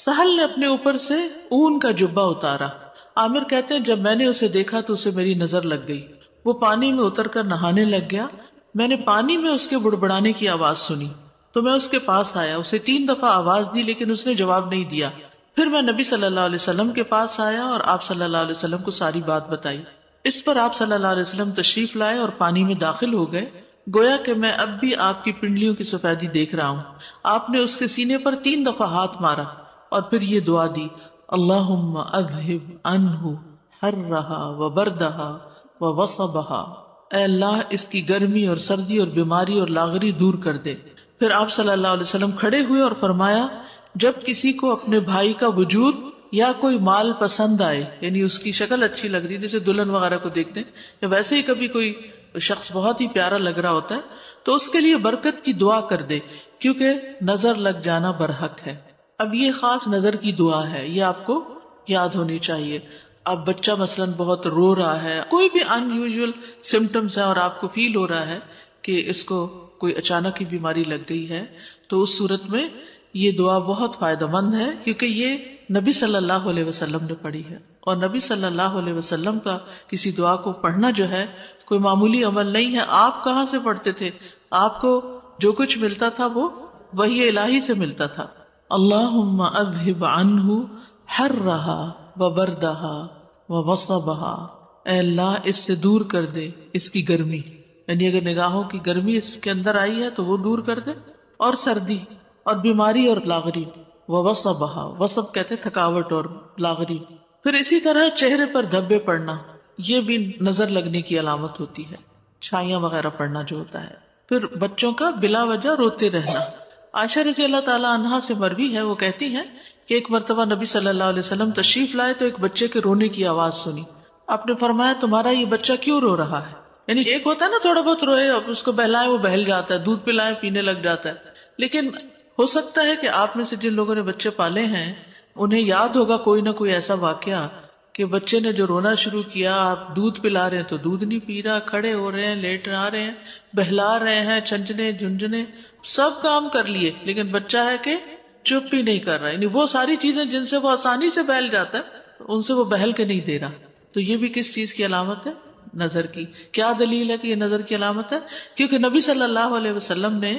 سہل نے اپنے اوپر سے اون کا جبہ اتارا. عامر کہتے ہیں جب میں نے اسے دیکھا تو اسے میری نظر لگ گئی. وہ پانی میں اتر کر نہانے لگ گیا. میں نے پانی میں اس کے بڑبڑانے کی آواز سنی تو میں اس کے پاس آیا. اسے 3 دفعہ آواز دی لیکن اس نے جواب نہیں دیا. پھر میں نبی صلی اللہ علیہ وسلم کے پاس آیا اور آپ صلی اللہ علیہ وسلم کو ساری بات بتائی. اس پر آپ صلی اللہ علیہ وسلم تشریف لائے اور پانی میں داخل ہو گئے. گویا کہ میں اب بھی آپ کی پنڈلیوں کی سفیدی دیکھ رہا ہوں. آپ نے اس کے سینے پر 3 دفعہ ہاتھ مارا اور پھر یہ دعا دی: اللہم اذہب عنہ حرہا وبردہا ووصبہا. اے اللہ اس کی گرمی اور سردی اور بیماری اور لاغری دور کر دے. پھر آپ صلی اللہ علیہ وسلم کھڑے ہوئے اور فرمایا: جب کسی کو اپنے بھائی کا وجود یا کوئی مال پسند آئے، یعنی اس کی شکل اچھی لگ رہی، جیسے دلہن وغیرہ کو دیکھتے ہیں، یا ویسے ہی کبھی کوئی شخص بہت ہی پیارا لگ رہا ہوتا ہے، تو اس کے لیے برکت کی دعا کر دے، کیونکہ نظر لگ جانا برحق ہے. اب یہ خاص نظر کی دعا ہے، یہ آپ کو یاد ہونی چاہیے. اب بچہ مثلاً بہت رو رہا ہے، کوئی بھی ان یوزول سمٹمز ہے اور آپ کو فیل ہو رہا ہے کہ اس کو کوئی اچانک ہی بیماری لگ گئی ہے، تو اس صورت میں یہ دعا بہت فائدہ مند ہے، کیونکہ یہ نبی صلی اللہ علیہ وسلم نے پڑھی ہے. اور نبی صلی اللہ علیہ وسلم کا کسی دعا کو پڑھنا جو ہے کوئی معمولی عمل نہیں ہے. آپ کہاں سے پڑھتے تھے؟ آپ کو جو کچھ ملتا تھا وہ وحی الہی سے ملتا تھا. اللہم اذہب عنہ حرہا وبردہا ووصبہا. اے اللہ اس سے دور کر دے اس کی گرمی، یعنی اگر نگاہوں کی گرمی اس کے اندر آئی ہے تو وہ دور کر دے، اور سردی اور بیماری اور لاغری. ووصبہا، وصب کہتے تھکاوٹ اور لاغری. پھر اسی طرح چہرے پر دھبے پڑنا، یہ بھی نظر لگنے کی علامت ہوتی ہے، چھائیاں وغیرہ پڑنا جو ہوتا ہے. پھر بچوں کا بلا وجہ روتے رہنا. عائشہ رضی اللہ تعالیٰ عنہا سے مروی ہے، وہ کہتی ہیں کہ ایک مرتبہ نبی صلی اللہ علیہ وسلم تشریف لائے تو ایک بچے کے رونے کی آواز سنی. آپ نے فرمایا تمہارا یہ بچہ کیوں رو رہا ہے؟ یعنی ایک ہوتا ہے نا تھوڑا بہت روئے، اب اس کو بہلائیں وہ بہل جاتا ہے، دودھ پلائیں پینے لگ جاتا ہے. لیکن ہو سکتا ہے کہ آپ میں سے جن لوگوں نے بچے پالے ہیں انہیں یاد ہوگا کوئی نہ کوئی ایسا واقعہ کہ بچے نے جو رونا شروع کیا، آپ دودھ پلا رہے ہیں تو دودھ نہیں پی رہا، کھڑے ہو رہے ہیں، لیٹ آ رہے ہیں، بہلا رہے ہیں، چھنچنے جھنجھنے سب کام کر لیے، لیکن بچہ ہے کہ چپ ہی نہیں کر رہا. یعنی وہ ساری چیزیں جن سے وہ آسانی سے بہل جاتا ہے ان سے وہ بہل کے نہیں دے رہا. تو یہ بھی کس چیز کی علامت ہے؟ نظر کی. کیا دلیل ہے کہ یہ نظر کی علامت ہے؟ کیونکہ نبی صلی اللہ علیہ وسلم نے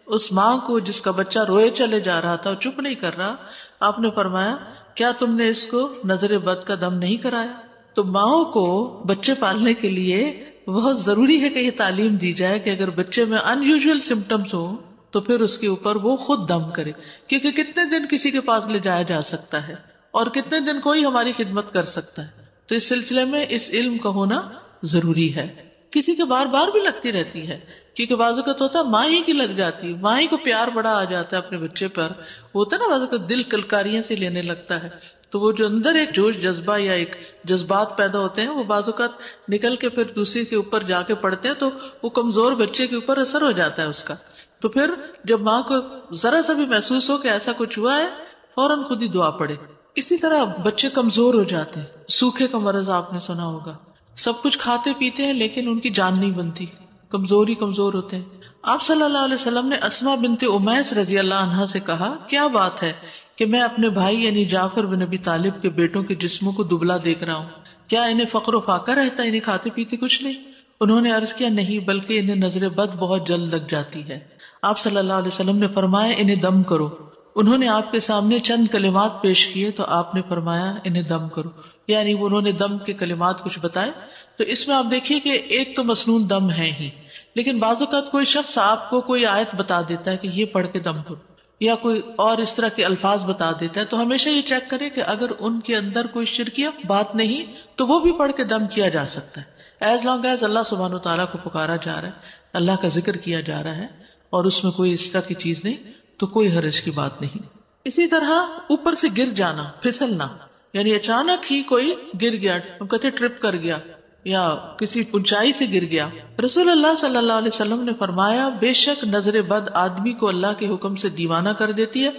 اس ماں کو جس کا بچہ روئے چلے جا رہا تھا اور چپ نہیں کر رہا، آپ نے فرمایا کیا تم نے اس کو نظر بد کا دم نہیں کرایا؟ تو ماؤں کو بچے پالنے کے لیے بہت ضروری ہے کہ یہ تعلیم دی جائے کہ اگر بچے میں ان یوزول سمٹمس ہوں تو پھر اس کے اوپر وہ خود دم کرے. کیونکہ کتنے دن کسی کے پاس لے جایا جا سکتا ہے اور کتنے دن کوئی ہماری خدمت کر سکتا ہے. تو اس سلسلے میں اس علم کا ہونا ضروری ہے. کسی کے بار بار بھی لگتی رہتی ہے، کیونکہ بعض اوقات ہوتا ہے ماں ہی کی لگ جاتی ہے، ماں ہی کو پیار بڑا آ جاتا ہے اپنے بچے پر، ہوتا ہے نا بعض اوقات دل کلکاریاں سے لینے لگتا ہے، تو وہ جو اندر ایک جوش جذبہ یا ایک جذبات پیدا ہوتے ہیں وہ بعض اوقات نکل کے پھر دوسری کے اوپر جا کے پڑتے ہیں، تو وہ کمزور بچے کے اوپر اثر ہو جاتا ہے اس کا. تو پھر جب ماں کو ذرا سا بھی محسوس ہو کہ ایسا کچھ ہوا ہے فوراً خود ہی دعا پڑے. اسی طرح بچے کمزور ہو جاتے ہیں، سوکھے کا مرض آپ نے سنا ہوگا، سب کچھ کھاتے پیتے ہیں لیکن ان کی جان نہیں بنتی، کمزور ہی کمزور ہوتے ہیں. آپ صلی اللہ علیہ وسلم نے اسما بنت امیس رضی اللہ عنہا سے کہا کیا بات ہے کہ میں اپنے بھائی یعنی جعفر بن ابی طالب کے بیٹوں کے جسموں کو دبلا دیکھ رہا ہوں، کیا انہیں فقر و فاقہ رہتا ہے، انہیں کھاتے پیتے کچھ نہیں؟ انہوں نے عرض کیا نہیں، بلکہ انہیں نظر بد بہت جلد لگ جاتی ہے. آپ صلی اللہ علیہ وسلم نے فرمایا انہیں دم کرو. انہوں نے آپ کے سامنے چند کلمات پیش کیے تو آپ نے فرمایا انہیں دم کرو، یعنی انہوں نے دم کے کلمات کچھ بتائے. تو اس میں آپ دیکھیے کہ ایک تو مسنون دم ہے ہی، لیکن بعض اوقات کوئی شخص آپ کو کوئی آیت بتا دیتا ہے کہ یہ پڑھ کے دم کرو، یا کوئی اور اس طرح کے الفاظ بتا دیتا ہے، تو ہمیشہ یہ چیک کرے کہ اگر ان کے اندر کوئی شرکیہ بات نہیں تو وہ بھی پڑھ کے دم کیا جا سکتا ہے، ایز لانگ ایز اللہ سبحانہ وتعالیٰ کو پکارا جا رہا ہے، اللہ کا ذکر کیا جا رہا ہے اور اس میں کوئی اس طرح کی چیز نہیں تو کوئی حرج کی بات نہیں. اسی طرح اوپر سے گر جانا، پھسلنا، یعنی اچانک ہی کوئی گر گیا، ہم کہتے ٹرپ کر گیا یا کسی اونچائی سے گر گیا. رسول اللہ صلی اللہ علیہ وسلم نے فرمایا بے شک نظر بد آدمی کو اللہ کے حکم سے دیوانہ کر دیتی ہے،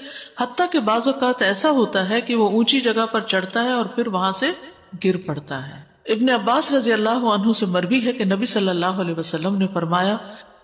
حتیٰ کہ بعض اوقات ایسا ہوتا ہے کہ وہ اونچی جگہ پر چڑھتا ہے اور پھر وہاں سے گر پڑتا ہے. ابن عباس رضی اللہ عنہ سے مروی ہے کہ نبی صلی اللہ علیہ وسلم نے فرمایا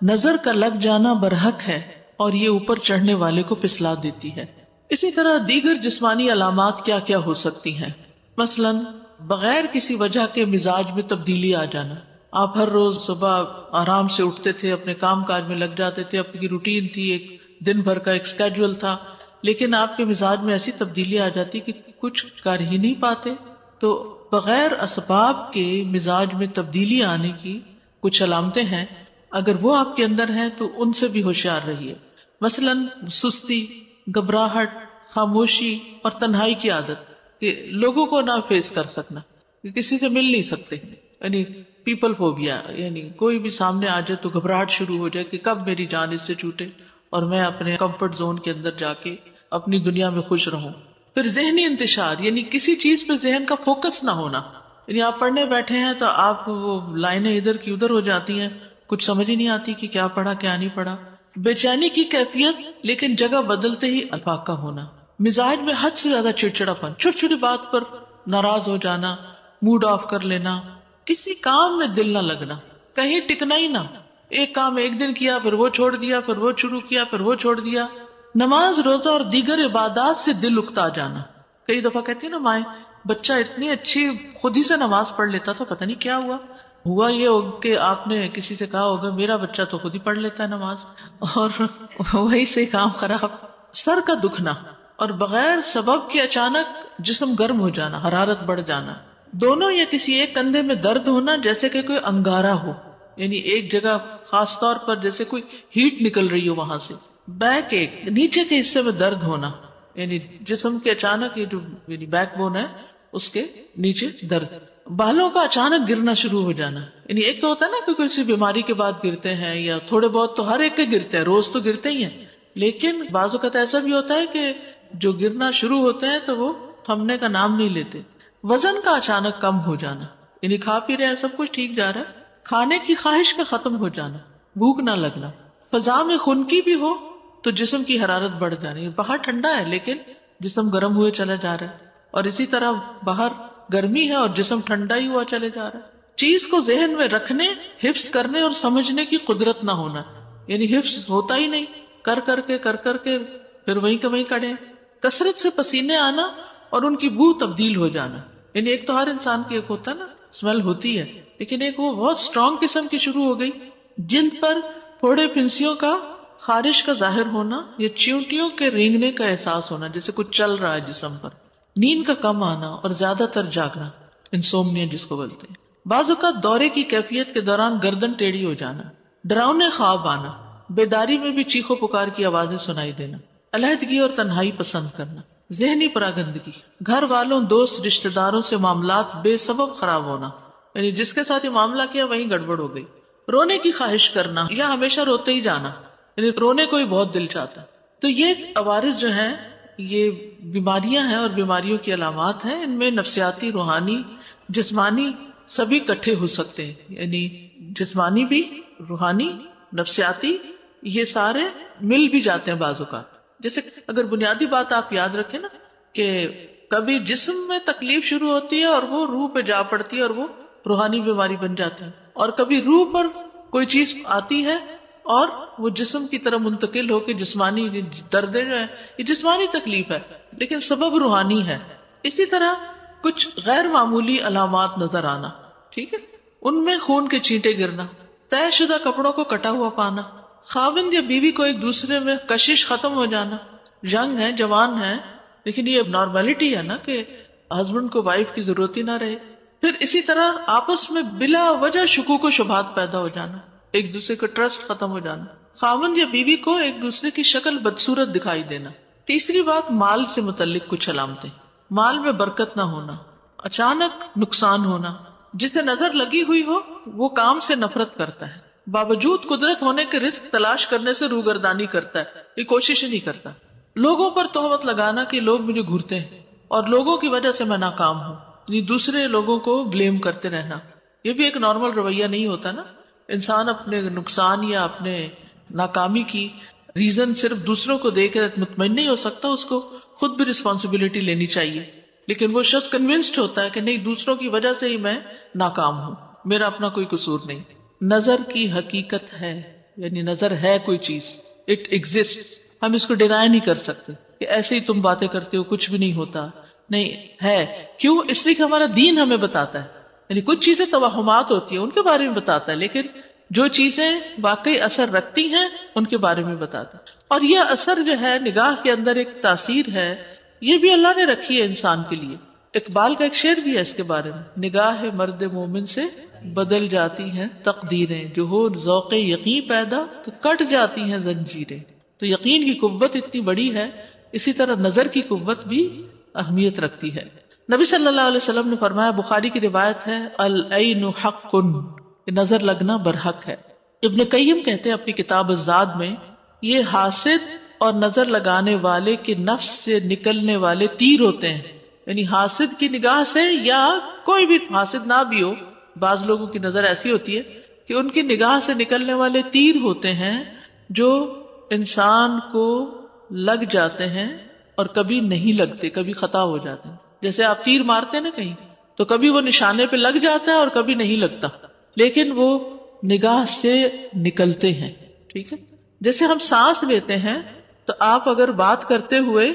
نظر کا لگ جانا برحق ہے اور یہ اوپر چڑھنے والے کو پسلا دیتی ہے. اسی طرح دیگر جسمانی علامات کیا کیا ہو سکتی ہیں؟ مثلاً بغیر کسی وجہ کے مزاج میں تبدیلی آ جانا. آپ ہر روز صبح آرام سے اٹھتے تھے، اپنے کام کاج میں لگ جاتے تھے، آپ کی روٹین تھی، ایک دن بھر کا ایک اسکیڈول تھا، لیکن آپ کے مزاج میں ایسی تبدیلی آ جاتی کہ کچھ کر ہی نہیں پاتے. تو بغیر اسباب کے مزاج میں تبدیلی آنے کی کچھ علامتیں ہیں. اگر وہ آپ کے اندر ہیں تو ان سے بھی ہوشیار رہیے. مثلاً سستی، گھبراہٹ، خاموشی اور تنہائی کی عادت، کہ لوگوں کو نہ فیس کر سکنا، کہ کسی سے مل نہیں سکتے، یعنی پیپل فوبیا، یعنی کوئی بھی سامنے آ جائے تو گھبراہٹ شروع ہو جائے کہ کب میری جان اس سے چھوٹے اور میں اپنے کمفرٹ زون کے اندر جا کے اپنی دنیا میں خوش رہوں. پھر ذہنی انتشار، یعنی کسی چیز پہ ذہن کا فوکس نہ ہونا، یعنی آپ پڑھنے بیٹھے ہیں تو آپ وہ لائنیں ادھر کی ادھر ہو جاتی ہیں، کچھ سمجھ ہی نہیں آتی کہ کیا پڑھا کیا نہیں پڑھا. بے چینی کی کیفیت لیکن جگہ بدلتے ہی الفاقہ ہونا. مزاج میں حد سے زیادہ چڑچڑاپن، چھوٹی چھوٹی بات پر ناراض ہو جانا، موڈ آف کر لینا، کسی کام میں دل نہ لگنا، کہیں ٹکنا ہی نہ، ایک کام ایک دن کیا پھر وہ چھوڑ دیا، پھر وہ شروع کیا پھر وہ چھوڑ دیا. نماز، روزہ اور دیگر عبادات سے دل اکتا جانا. کئی دفعہ کہتی ہیں نا مائیں، بچہ اتنی اچھی خود ہی سے نماز پڑھ لیتا تھا، پتہ نہیں کیا ہوا یہ ہوگا کہ آپ نے کسی سے کہا ہوگا میرا بچہ تو خود ہی پڑھ لیتا ہے نماز، اور وہی سے کام خراب. سر کا دکھنا اور بغیر سبب کے اچانک جسم گرم ہو جانا، حرارت بڑھ جانا. دونوں یا کسی ایک کندھے میں درد ہونا جیسے کہ کوئی انگارہ ہو، یعنی ایک جگہ خاص طور پر جیسے کوئی ہیٹ نکل رہی ہو وہاں سے. بیک ایک، نیچے کے حصے میں درد ہونا، یعنی جسم کے اچانک یہ جو یعنی بیک بون ہے اس کے نیچے درد. بالوں کا اچانک گرنا شروع ہو جانا، یعنی ایک تو ہوتا ہے نا کہ کسی بیماری کے بعد گرتے ہیں، یا تھوڑے بہت تو ہر ایک کے گرتے ہیں، روز تو گرتے ہی ہیں، لیکن بعض اوقات ایسا بھی ہوتا ہے کہ جو گرنا شروع ہوتے ہیں تو وہ تھمنے کا نام نہیں لیتے. وزن کا اچانک کم ہو جانا، یعنی کھا پی رہے ہیں سب کچھ ٹھیک جا رہا ہے، کھانے کی خواہش کا ختم ہو جانا، بھوک نہ لگنا. فضا میں خنکی بھی ہو تو جسم کی حرارت بڑھ جانی، باہر ٹھنڈا ہے لیکن جسم گرم ہوئے چلا جا رہا ہے، اور اسی طرح باہر گرمی ہے اور جسم ٹھنڈا ہی ہوا چلے جا رہا ہے. چیز کو ذہن میں رکھنے، حفظ کرنے اور سمجھنے کی قدرت نہ ہونا، یعنی حفظ ہوتا ہی نہیں، کر کر کے پھر وہیں کا وہیں کڑے. کثرت سے پسینے آنا اور ان کی بو تبدیل ہو جانا، یعنی ایک تو ہر انسان کی ایک ہوتا ہے نا اسمیل ہوتی ہے، لیکن ایک وہ بہت اسٹرانگ قسم کی شروع ہو گئی. جلد پر پھوڑے پھنسیوں کا، خارش کا ظاہر ہونا یا چیونٹیوں کے رینگنے کا احساس ہونا جیسے کچھ چل رہا ہے جسم پر. نیند کا کم آنا اور زیادہ تر جاگنا، انسومنیا جس کو بولتے ہیں. بعض اوقات دورے کی کیفیت کے دوران گردن ٹیڑھی ہو جانا، ڈراؤنے خواب آنا، بیداری میں بھی چیخو پکار کی آوازیں سنائی دینا، علیحدگی اور تنہائی پسند کرنا، ذہنی پراگندگی، گھر والوں، دوست، رشتہ داروں سے معاملات بے سبب خراب ہونا، یعنی جس کے ساتھ یہ معاملہ کیا وہیں گڑبڑ ہو گئی. رونے کی خواہش کرنا یا ہمیشہ روتے ہی جانا، یعنی رونے کو ہی بہت دل چاہتا ہے. تو یہ عوارض جو ہیں یہ بیماریاں ہیں اور بیماریوں کی علامات ہیں. ان میں نفسیاتی، روحانی، جسمانی سبھی کٹھے ہو سکتے ہیں، یعنی جسمانی بھی، روحانی، نفسیاتی، یہ سارے مل بھی جاتے ہیں بعض اوقات. جیسے اگر بنیادی بات آپ یاد رکھیں نا کہ کبھی جسم میں تکلیف شروع ہوتی ہے اور وہ روح پہ جا پڑتی ہے اور وہ روحانی بیماری بن جاتی ہے، اور کبھی روح پر کوئی چیز آتی ہے اور وہ جسم کی طرح منتقل ہو کے جسمانی دردیں جو ہیں یہ جسمانی تکلیف ہے لیکن سبب روحانی ہے. اسی طرح کچھ غیر معمولی علامات نظر آنا، ٹھیک ہے، ان میں خون کے چینٹے گرنا، طے شدہ کپڑوں کو کٹا ہوا پانا، خاوند یا بیوی کو ایک دوسرے میں کشش ختم ہو جانا، ینگ ہے، جوان ہے، لیکن یہ نارملٹی ہے نا کہ ہسبینڈ کو وائف کی ضرورت ہی نہ رہے. پھر اسی طرح آپس میں بلا وجہ شکوک و شبہات پیدا ہو جانا، ایک دوسرے کا ٹرسٹ ختم ہو جانا، خاوند یا بیوی کو ایک دوسرے کی شکل بدصورت دکھائی دینا. تیسری بات، مال سے متعلق کچھ علامتیں، مال میں برکت نہ ہونا، اچانک نقصان ہونا، جسے نظر لگی ہوئی ہو وہ کام سے نفرت کرتا ہے، باوجود قدرت ہونے کے رزق تلاش کرنے سے روگردانی کرتا ہے، یہ کوشش ہی نہیں کرتا. لوگوں پر تہمت لگانا کہ لوگ مجھے گھورتے ہیں اور لوگوں کی وجہ سے میں ناکام ہوں، یہ دوسرے لوگوں کو بلیم کرتے رہنا، یہ بھی ایک نارمل رویہ نہیں ہوتا نا. انسان اپنے نقصان یا اپنے ناکامی کی ریزن صرف دوسروں کو دے کے مطمئن نہیں ہو سکتا، اس کو خود بھی رسپانسبلٹی لینی چاہیے. لیکن وہ شخص کنونسڈ ہوتا ہے کہ نہیں، دوسروں کی وجہ سے ہی میں ناکام ہوں، میرا اپنا کوئی قصور نہیں. نظر کی حقیقت ہے، یعنی نظر ہے کوئی چیز، اٹ ایگزسٹ، ہم اس کو ڈینائی نہیں کر سکتے. کہ ایسے ہی تم باتیں کرتے ہو، کچھ بھی نہیں ہوتا. نہیں ہے. کیوں؟ اس لیے کہ ہمارا دین ہمیں بتاتا ہے. یعنی کچھ چیزیں توہمات ہوتی ہیں ان کے بارے میں بتاتا ہے، لیکن جو چیزیں واقعی اثر رکھتی ہیں ان کے بارے میں بتاتا ہے. اور یہ اثر جو ہے نگاہ کے اندر ایک تاثیر ہے، یہ بھی اللہ نے رکھی ہے انسان کے لیے. اقبال کا ایک شعر بھی ہے اس کے بارے میں، نگاہ مرد مومن سے بدل جاتی ہیں تقدیریں، جو ہو ذوق یقین پیدا تو کٹ جاتی ہیں زنجیریں. تو یقین کی قوت اتنی بڑی ہے، اسی طرح نظر کی قوت بھی اہمیت رکھتی ہے. نبی صلی اللہ علیہ وسلم نے فرمایا، بخاری کی روایت ہے، العین حق، نظر لگنا برحق ہے. ابن قیم کہتے ہیں اپنی کتاب الزاد میں، یہ حاسد اور نظر لگانے والے کے نفس سے نکلنے والے تیر ہوتے ہیں. یعنی حاسد کی نگاہ سے، یا کوئی بھی حاسد نہ بھی ہو، بعض لوگوں کی نظر ایسی ہوتی ہے کہ ان کی نگاہ سے نکلنے والے تیر ہوتے ہیں جو انسان کو لگ جاتے ہیں اور کبھی نہیں لگتے، کبھی خطا ہو جاتے ہیں. جیسے آپ تیر مارتے ہیں نا کہیں، تو کبھی وہ نشانے پہ لگ جاتا ہے اور کبھی نہیں لگتا، لیکن وہ نگاہ سے نکلتے ہیں. ٹھیک ہے. جیسے ہم سانس لیتے ہیں تو آپ اگر بات کرتے ہوئے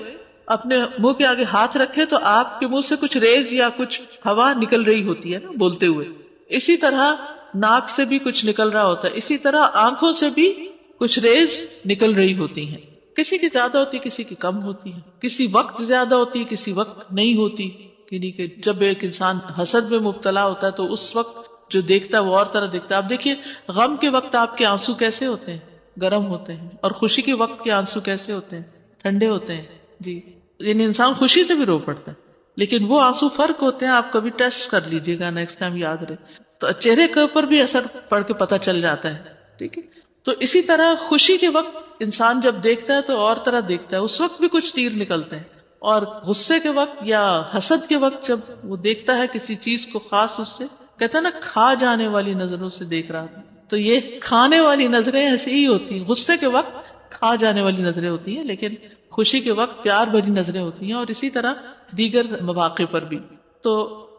اپنے منہ کے آگے ہاتھ رکھے تو آپ کے منہ سے کچھ ریز یا کچھ ہوا نکل رہی ہوتی ہے نا بولتے ہوئے. اسی طرح ناک سے بھی کچھ نکل رہا ہوتا ہے، اسی طرح آنکھوں سے بھی کچھ ریز نکل رہی ہوتی ہیں. کسی کی زیادہ ہوتی، کسی کی کم ہوتی ہے، کسی وقت زیادہ ہوتی، کسی وقت نہیں ہوتی. یعنی کہ جب ایک انسان حسد میں مبتلا ہوتا ہے تو اس وقت جو دیکھتا ہے وہ اور طرح دیکھتا ہے. آپ دیکھیے غم کے وقت آپ کے آنسو کیسے ہوتے ہیں، گرم ہوتے ہیں، اور خوشی کے وقت کے آنسو کیسے ہوتے ہیں، ٹھنڈے ہوتے ہیں. جی، یعنی انسان خوشی سے بھی رو پڑتا ہے، لیکن وہ آنسو فرق ہوتے ہیں. آپ کبھی ٹیسٹ کر لیجئے گا، نیکسٹ ٹائم یاد رہے. تو چہرے کے اوپر بھی اثر پڑ کے پتہ چل جاتا ہے. ٹھیک ہے. تو اسی طرح خوشی کے وقت انسان جب دیکھتا ہے تو اور طرح دیکھتا ہے، اس وقت بھی کچھ تیر نکلتے ہیں. اور غصے کے وقت یا حسد کے وقت جب وہ دیکھتا ہے کسی چیز کو خاص، اس سے کہتا ہے نا کھا جانے والی نظروں سے دیکھ رہا تھا. تو یہ کھانے والی نظریں ایسی ہی ہوتی ہیں. غصے کے وقت کھا جانے والی نظریں ہوتی ہیں، لیکن خوشی کے وقت پیار بھری نظریں ہوتی ہیں، اور اسی طرح دیگر مواقع پر بھی. تو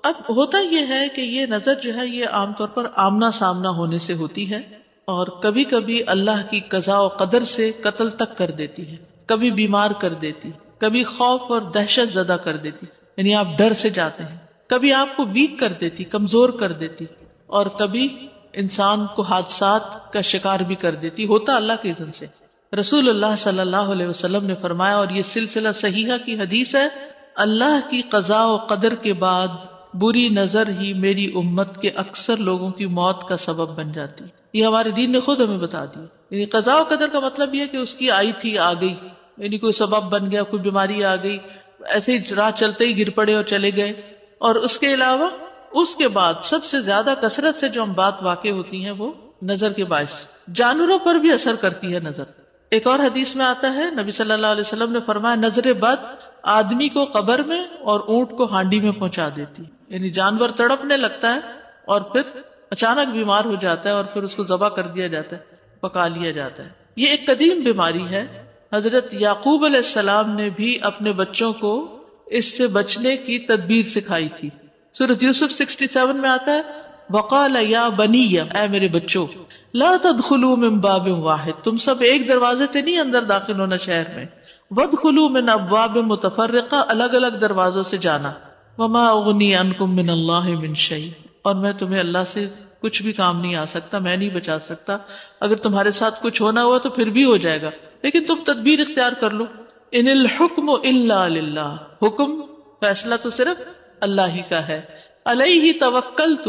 اب ہوتا یہ ہے کہ یہ نظر جو ہے یہ عام طور پر آمنا سامنا ہونے سے ہوتی ہے، اور کبھی کبھی اللہ کی قضاء و قدر سے قتل تک کر دیتی ہے، کبھی بیمار کر دیتی، کبھی خوف اور دہشت زدہ کر دیتی، یعنی آپ ڈر سے جاتے ہیں. کبھی آپ کو ویک کر دیتی، کمزور کر دیتی، اور کبھی انسان کو حادثات کا شکار بھی کر دیتی. ہوتا اللہ کے اذن سے. رسول اللہ صلی اللہ علیہ وسلم نے فرمایا، اور یہ سلسلہ صحیحہ کی حدیث ہے، اللہ کی قضاء و قدر کے بعد بری نظر ہی میری امت کے اکثر لوگوں کی موت کا سبب بن جاتی. یہ ہمارے دین نے خود ہمیں بتا دیا. یعنی قضاء و قدر کا مطلب یہ ہے کہ اس کی آئی تھی، آ گئی، یعنی کوئی سبب بن گیا، کوئی بیماری آ گئی، ایسے ہی راہ چلتے ہی گر پڑے اور چلے گئے. اور اس کے علاوہ اس کے بعد سب سے زیادہ کثرت سے جو ہم بات واقع ہوتی ہیں وہ نظر کے باعث. جانوروں پر بھی اثر کرتی ہے نظر. ایک اور حدیث میں آتا ہے، نبی صلی اللہ علیہ وسلم نے فرمایا، نظر بد آدمی کو قبر میں اور اونٹ کو ہانڈی میں پہنچا دیتی. یعنی جانور تڑپنے لگتا ہے اور پھر اچانک بیمار ہو جاتا ہے اور پھر اس کو ذبح کر دیا جاتا ہے، پکا لیا جاتا ہے. یہ ایک قدیم بیماری ہے. حضرت یعقوب علیہ السلام نے بھی اپنے بچوں کو اس سے بچنے کی تدبیر سکھائی تھی. سورۃ یوسف 67 میں آتا ہے، وقال یا بنی، اے میرے بچوں، لا تدخلوا من باب واحد، تم سب ایک دروازے سے نہیں اندر داخل ہونا شہر میں، وادخلوا من ابواب متفرقہ، الگ الگ دروازوں سے جانا. وما اغنی عنکم من اللہ من شیء، اور میں تمہیں اللہ سے کچھ بھی کام نہیں آ سکتا، میں نہیں بچا سکتا. اگر تمہارے ساتھ کچھ ہونا ہوا تو پھر بھی ہو جائے گا، لیکن تم تدبیر اختیار کر لو. ان الحکم الا للہ، حکم فیصلہ تو صرف اللہ ہی کا ہے. علیہ توکلت،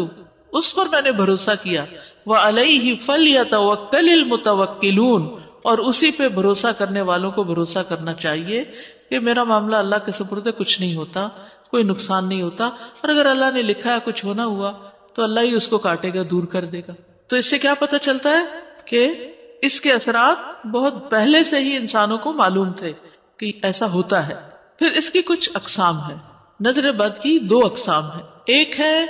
اس پر میں نے بھروسہ کیا. وعلیہ فلیتوکل المتوکلون، اور اسی پہ بھروسہ کرنے والوں کو بھروسہ کرنا چاہیے کہ میرا معاملہ اللہ کے سپرد ہے، کچھ نہیں ہوتا، کوئی نقصان نہیں ہوتا، اور اگر اللہ نے لکھا ہے کچھ ہونا ہوا تو اللہ ہی اس کو کاٹے گا، دور کر دے گا. تو اس سے کیا پتہ چلتا ہے کہ اس کے اثرات بہت پہلے سے ہی انسانوں کو معلوم تھے کہ ایسا ہوتا ہے. پھر اس کی کچھ اقسام ہے. نظر بد کی 2 اقسام ہیں. ایک ہے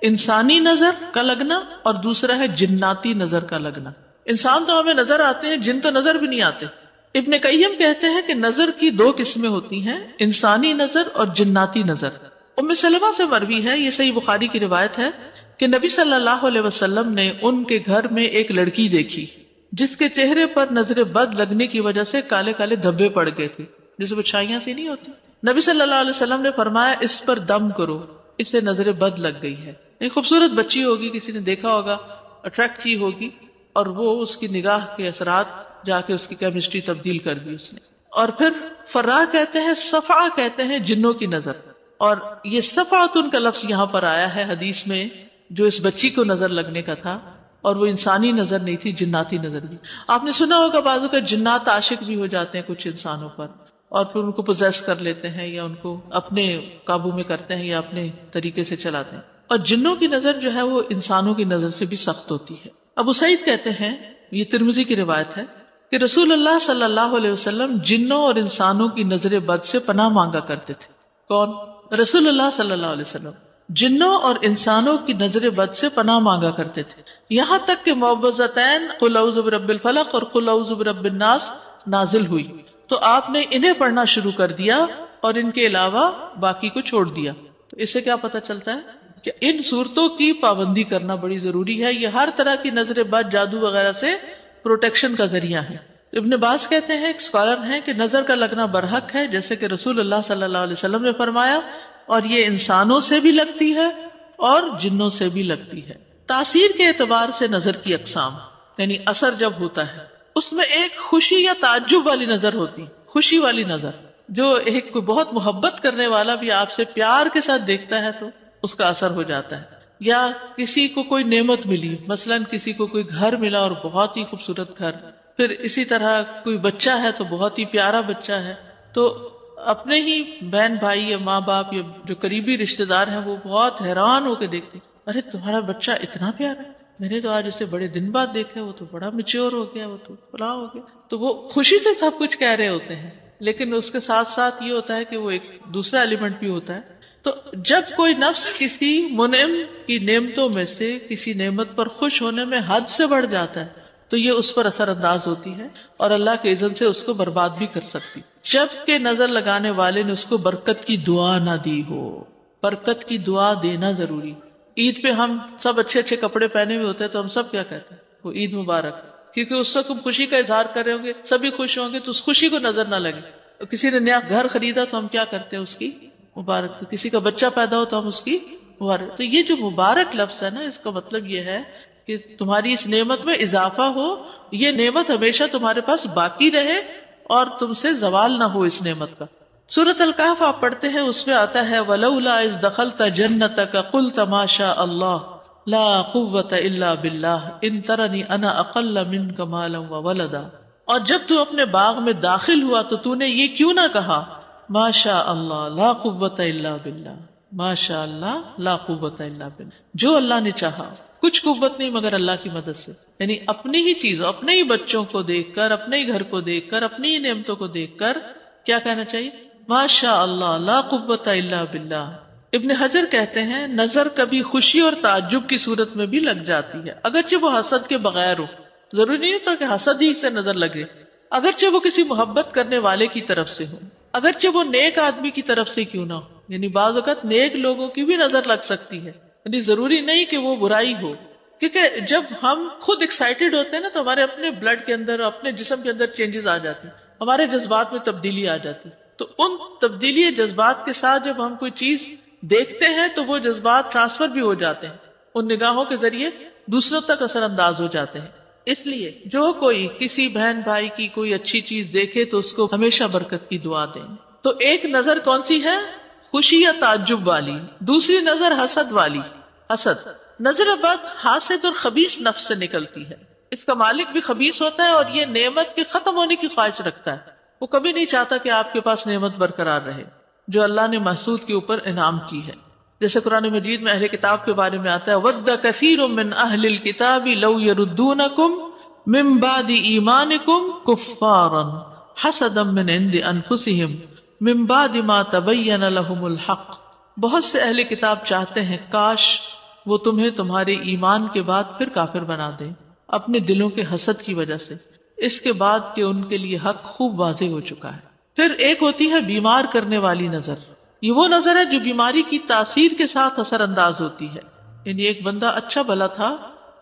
انسانی نظر کا لگنا اور دوسرا ہے جناتی نظر کا لگنا. انسان تو ہمیں نظر آتے ہیں، جن تو نظر بھی نہیں آتے. ابن قیم کہتے ہیں کہ نظر کی 2 قسمیں ہوتی ہیں، انسانی نظر اور جناتی نظر. ام سلمہ سے مروی ہے، یہ صحیح بخاری کی روایت ہے کہ نبی صلی اللہ علیہ وسلم نے ان کے گھر میں ایک لڑکی دیکھی جس کے چہرے پر نظر بد لگنے کی وجہ سے کالے کالے دھبے پڑ گئے تھے. جیسے بچھائیاں سی نہیں ہوتی. نبی صلی اللہ علیہ وسلم نے فرمایا اس پر دم کرو، اس سے نظر بد لگ گئی ہے. ایک خوبصورت بچی ہوگی، کسی نے دیکھا ہوگا، اٹریکٹ کی ہوگی، اور وہ اس کی نگاہ کے اثرات جا کے اس کی کیمسٹری تبدیل کر دی اس نے. اور پھر فرا کہتے ہیں، صفا کہتے ہیں جنوں کی نظر. اور یہ صفاتن کا لفظ یہاں پر آیا ہے حدیث میں، جو اس بچی کو نظر لگنے کا تھا، اور وہ انسانی نظر نہیں تھی، جناتی نظر تھی. آپ نے سنا ہوگا بعضوں کا جنات عاشق بھی ہو جاتے ہیں کچھ انسانوں پر، اور پھر ان کو پوزیس کر لیتے ہیں، یا ان کو اپنے قابو میں کرتے ہیں، یا اپنے طریقے سے چلاتے ہیں. اور جنوں کی نظر جو ہے وہ انسانوں کی نظر سے بھی سخت ہوتی ہے. ابو سعید کہتے ہیں، یہ ترمذی کی روایت ہے، کہ رسول اللہ صلی اللہ علیہ وسلم جنوں اور انسانوں کی نظر بد سے پناہ مانگا کرتے تھے. کون؟ رسول اللہ صلی اللہ علیہ وسلم جنوں اور انسانوں کی نظر بد سے پناہ مانگا کرتے تھے، یہاں تک کہ معوذتین قل اعوذ برب الفلق اور قل اعوذ برب الناس نازل ہوئی تو آپ نے انہیں پڑھنا شروع کر دیا اور ان کے علاوہ باقی کو چھوڑ دیا. تو اس سے کیا پتہ چلتا ہے کہ ان صورتوں کی پابندی کرنا بڑی ضروری ہے. یہ ہر طرح کی نظر بد، جادو وغیرہ سے پروٹیکشن کا ذریعہ ہے. ابن باز کہتے ہیں، ایک اسکالر ہیں، کہ نظر کا لگنا برحق ہے، جیسے کہ رسول اللہ صلی اللہ علیہ وسلم نے فرمایا، اور یہ انسانوں سے بھی لگتی ہے اور جنوں سے بھی لگتی ہے. تاثیر کے اعتبار سے نظر کی اقسام، یعنی اثر جب ہوتا ہے اس میں ایک خوشی یا تعجب والی نظر ہوتی، خوشی والی نظر، جو ایک کوئی بہت محبت کرنے والا بھی آپ سے پیار کے ساتھ دیکھتا ہے تو اس کا اثر ہو جاتا ہے. یا کسی کو کوئی نعمت ملی، مثلا کسی کو کوئی گھر ملا اور بہت ہی خوبصورت گھر، پھر اسی طرح کوئی بچہ ہے تو بہت ہی پیارا بچہ ہے، تو اپنے ہی بہن بھائی یا ماں باپ یا جو قریبی رشتہ دار ہیں وہ بہت حیران ہو کے دیکھتے، ارے تمہارا بچہ اتنا پیارا ہے، میں نے تو آج اسے بڑے دن بعد دیکھا، وہ تو بڑا میچور ہو گیا، وہ تو فلاں ہو گیا. تو وہ خوشی سے سب کچھ کہہ رہے ہوتے ہیں، لیکن اس کے ساتھ ساتھ یہ ہوتا ہے کہ وہ ایک دوسرا ایلیمنٹ بھی ہوتا ہے. تو جب کوئی نفس کسی منعم کی نعمتوں میں سے کسی نعمت پر خوش ہونے میں حد سے بڑھ جاتا ہے تو یہ اس پر اثر انداز ہوتی ہے اور اللہ کے اذن سے اس کو برباد بھی کر سکتی، جبکہ نظر لگانے والے نے اس کو برکت کی دعا نہ دی ہو. برکت کی دعا دینا ضروری. عید پہ ہم سب اچھے اچھے کپڑے پہنے ہوئے ہوتے ہیں تو ہم سب کیا کہتے ہیں؟ وہ عید مبارک، کیونکہ اس وقت ہم خوشی کا اظہار کر رہے ہوں گے، سبھی خوش ہوں گے تو اس خوشی کو نظر نہ لگے. کسی نے نیا گھر خریدا تو ہم کیا کرتے ہیں؟ اس کی مبارک. کسی کا بچہ پیدا ہو تو ہم اس کی مبارک. تو یہ جو مبارک لفظ ہے نا، اس کا مطلب یہ ہے کہ تمہاری اس نعمت میں اضافہ ہو، یہ نعمت ہمیشہ تمہارے پاس باقی رہے اور تم سے زوال نہ ہو اس نعمت کا. سورۃ الکہف آپ پڑھتے ہیں، اس میں آتا ہے وَلَوْلَا إِذْ دَخَلْتَ جَنَّتَكَ قُلْتَ مَا شَاءَ اللَّهُ لَا قُوَّةَ إِلَّا بِاللَّهِ إِن تَرَنِي أَنَا أَقَلَّ مِنْكَ مَالًا وَوَلَدًا. اور جب تو اپنے باغ میں داخل ہوا تو تو نے یہ کیوں نہ کہا ما شاء اللہ لا قوت الا باللہ، ما شاء اللہ لا قوت الا باللہ، جو اللہ نے چاہا، کچھ قوت نہیں مگر اللہ کی مدد سے. یعنی اپنی ہی چیزوں، اپنے ہی بچوں کو دیکھ کر، اپنے ہی گھر کو دیکھ کر، اپنی ہی نعمتوں کو دیکھ کر کیا کہنا چاہیے؟ ما شاء اللہ لا قوت الا باللہ. ابن حجر کہتے ہیں نظر کبھی خوشی اور تعجب کی صورت میں بھی لگ جاتی ہے، اگرچہ وہ حسد کے بغیر ہو. ضروری نہیں ہوتا کہ حسد ہی سے نظر لگے، اگرچہ وہ کسی محبت کرنے والے کی طرف سے ہو، اگرچہ وہ نیک آدمی کی طرف سے کیوں نہ ہو. یعنی بعض اوقات نیک لوگوں کی بھی نظر لگ سکتی ہے، یعنی ضروری نہیں کہ وہ برائی ہو. کیونکہ جب ہم خود ایکسائٹیڈ ہوتے ہیں نا تو ہمارے اپنے بلڈ کے اندر، اپنے جسم کے اندر چینجز آ جاتی ہیں، ہمارے جذبات میں تبدیلی آ جاتی. تو ان تبدیلی جذبات کے ساتھ جب ہم کوئی چیز دیکھتے ہیں تو وہ جذبات ٹرانسفر بھی ہو جاتے ہیں، ان نگاہوں کے ذریعے دوسروں تک اثر انداز ہو جاتے ہیں. اس لیے جو کوئی کسی بہن بھائی کی کوئی اچھی چیز دیکھے تو اس کو ہمیشہ برکت کی دعا دیں. تو ایک نظر کون سی ہے؟ خوشی یا تعجب والی. دوسری نظر حسد والی. حسد نظر بد حاسد اور خبیث نفس سے نکلتی ہے. اس کا مالک بھی خبیث ہوتا ہے اور یہ نعمت کے ختم ہونے کی خواہش رکھتا ہے. وہ کبھی نہیں چاہتا کہ آپ کے پاس نعمت برقرار رہے جو اللہ نے محسود کے اوپر انعام کی ہے. جیسے قرآن مجید میں اہل کتاب کے بارے میں آتا ہے وَدَّ كَثِيرٌ مِّنْ أَهْلِ الْكِتَابِ لَوْ يَرُدُّونَكُمْ مِن بَعْدِ إِيمَانِكُمْ كُفَّارًا حَسَدًا مِّنْ عِندِ أَنفُسِهِمْ مِن بَعْدِ مَا تَبَيَّنَ لَهُمُ الْحَقُّ. بہت سے اہل کتاب چاہتے ہیں کاش وہ تمہیں تمہارے ایمان کے بعد پھر کافر بنا دیں اپنے دلوں کے حسد کی وجہ سے، اس کے بعد کہ ان کے لیے حق خوب واضح ہو چکا ہے. پھر ایک ہوتی ہے بیمار کرنے والی نظر. یہ وہ نظر ہے جو بیماری کی تاثیر کے ساتھ اثر انداز ہوتی ہے. یعنی ایک بندہ اچھا بھلا تھا،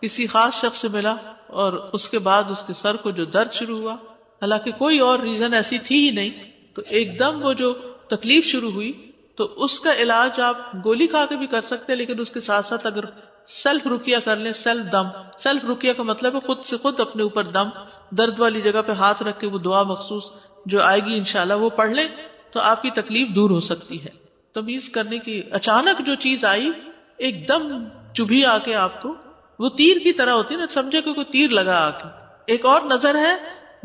کسی خاص شخص سے ملا اور اس کے بعد اس کے سر کو جو درد شروع ہوا، حالانکہ کوئی اور ریزن ایسی تھی ہی نہیں، تو ایک دم وہ جو تکلیف شروع ہوئی تو اس کا علاج آپ گولی کھا کے بھی کر سکتے ہیں، لیکن اس کے ساتھ ساتھ اگر سیلف رقیہ کر لیں، سیلف رقیہ کا مطلب ہے خود سے خود اپنے اوپر دم، درد والی جگہ پہ ہاتھ رکھ کے وہ دعا مخصوص جو آئے گی انشاءاللہ وہ پڑھ لیں تو آپ کی تکلیف دور ہو سکتی ہے. تمیز کرنے کی، اچانک جو چیز آئی ایک دم چبھی آ کے آپ کو، وہ تیر کی طرح ہوتی ہے نا، سمجھے کہ کوئی تیر لگا آ کے. ایک اور نظر ہے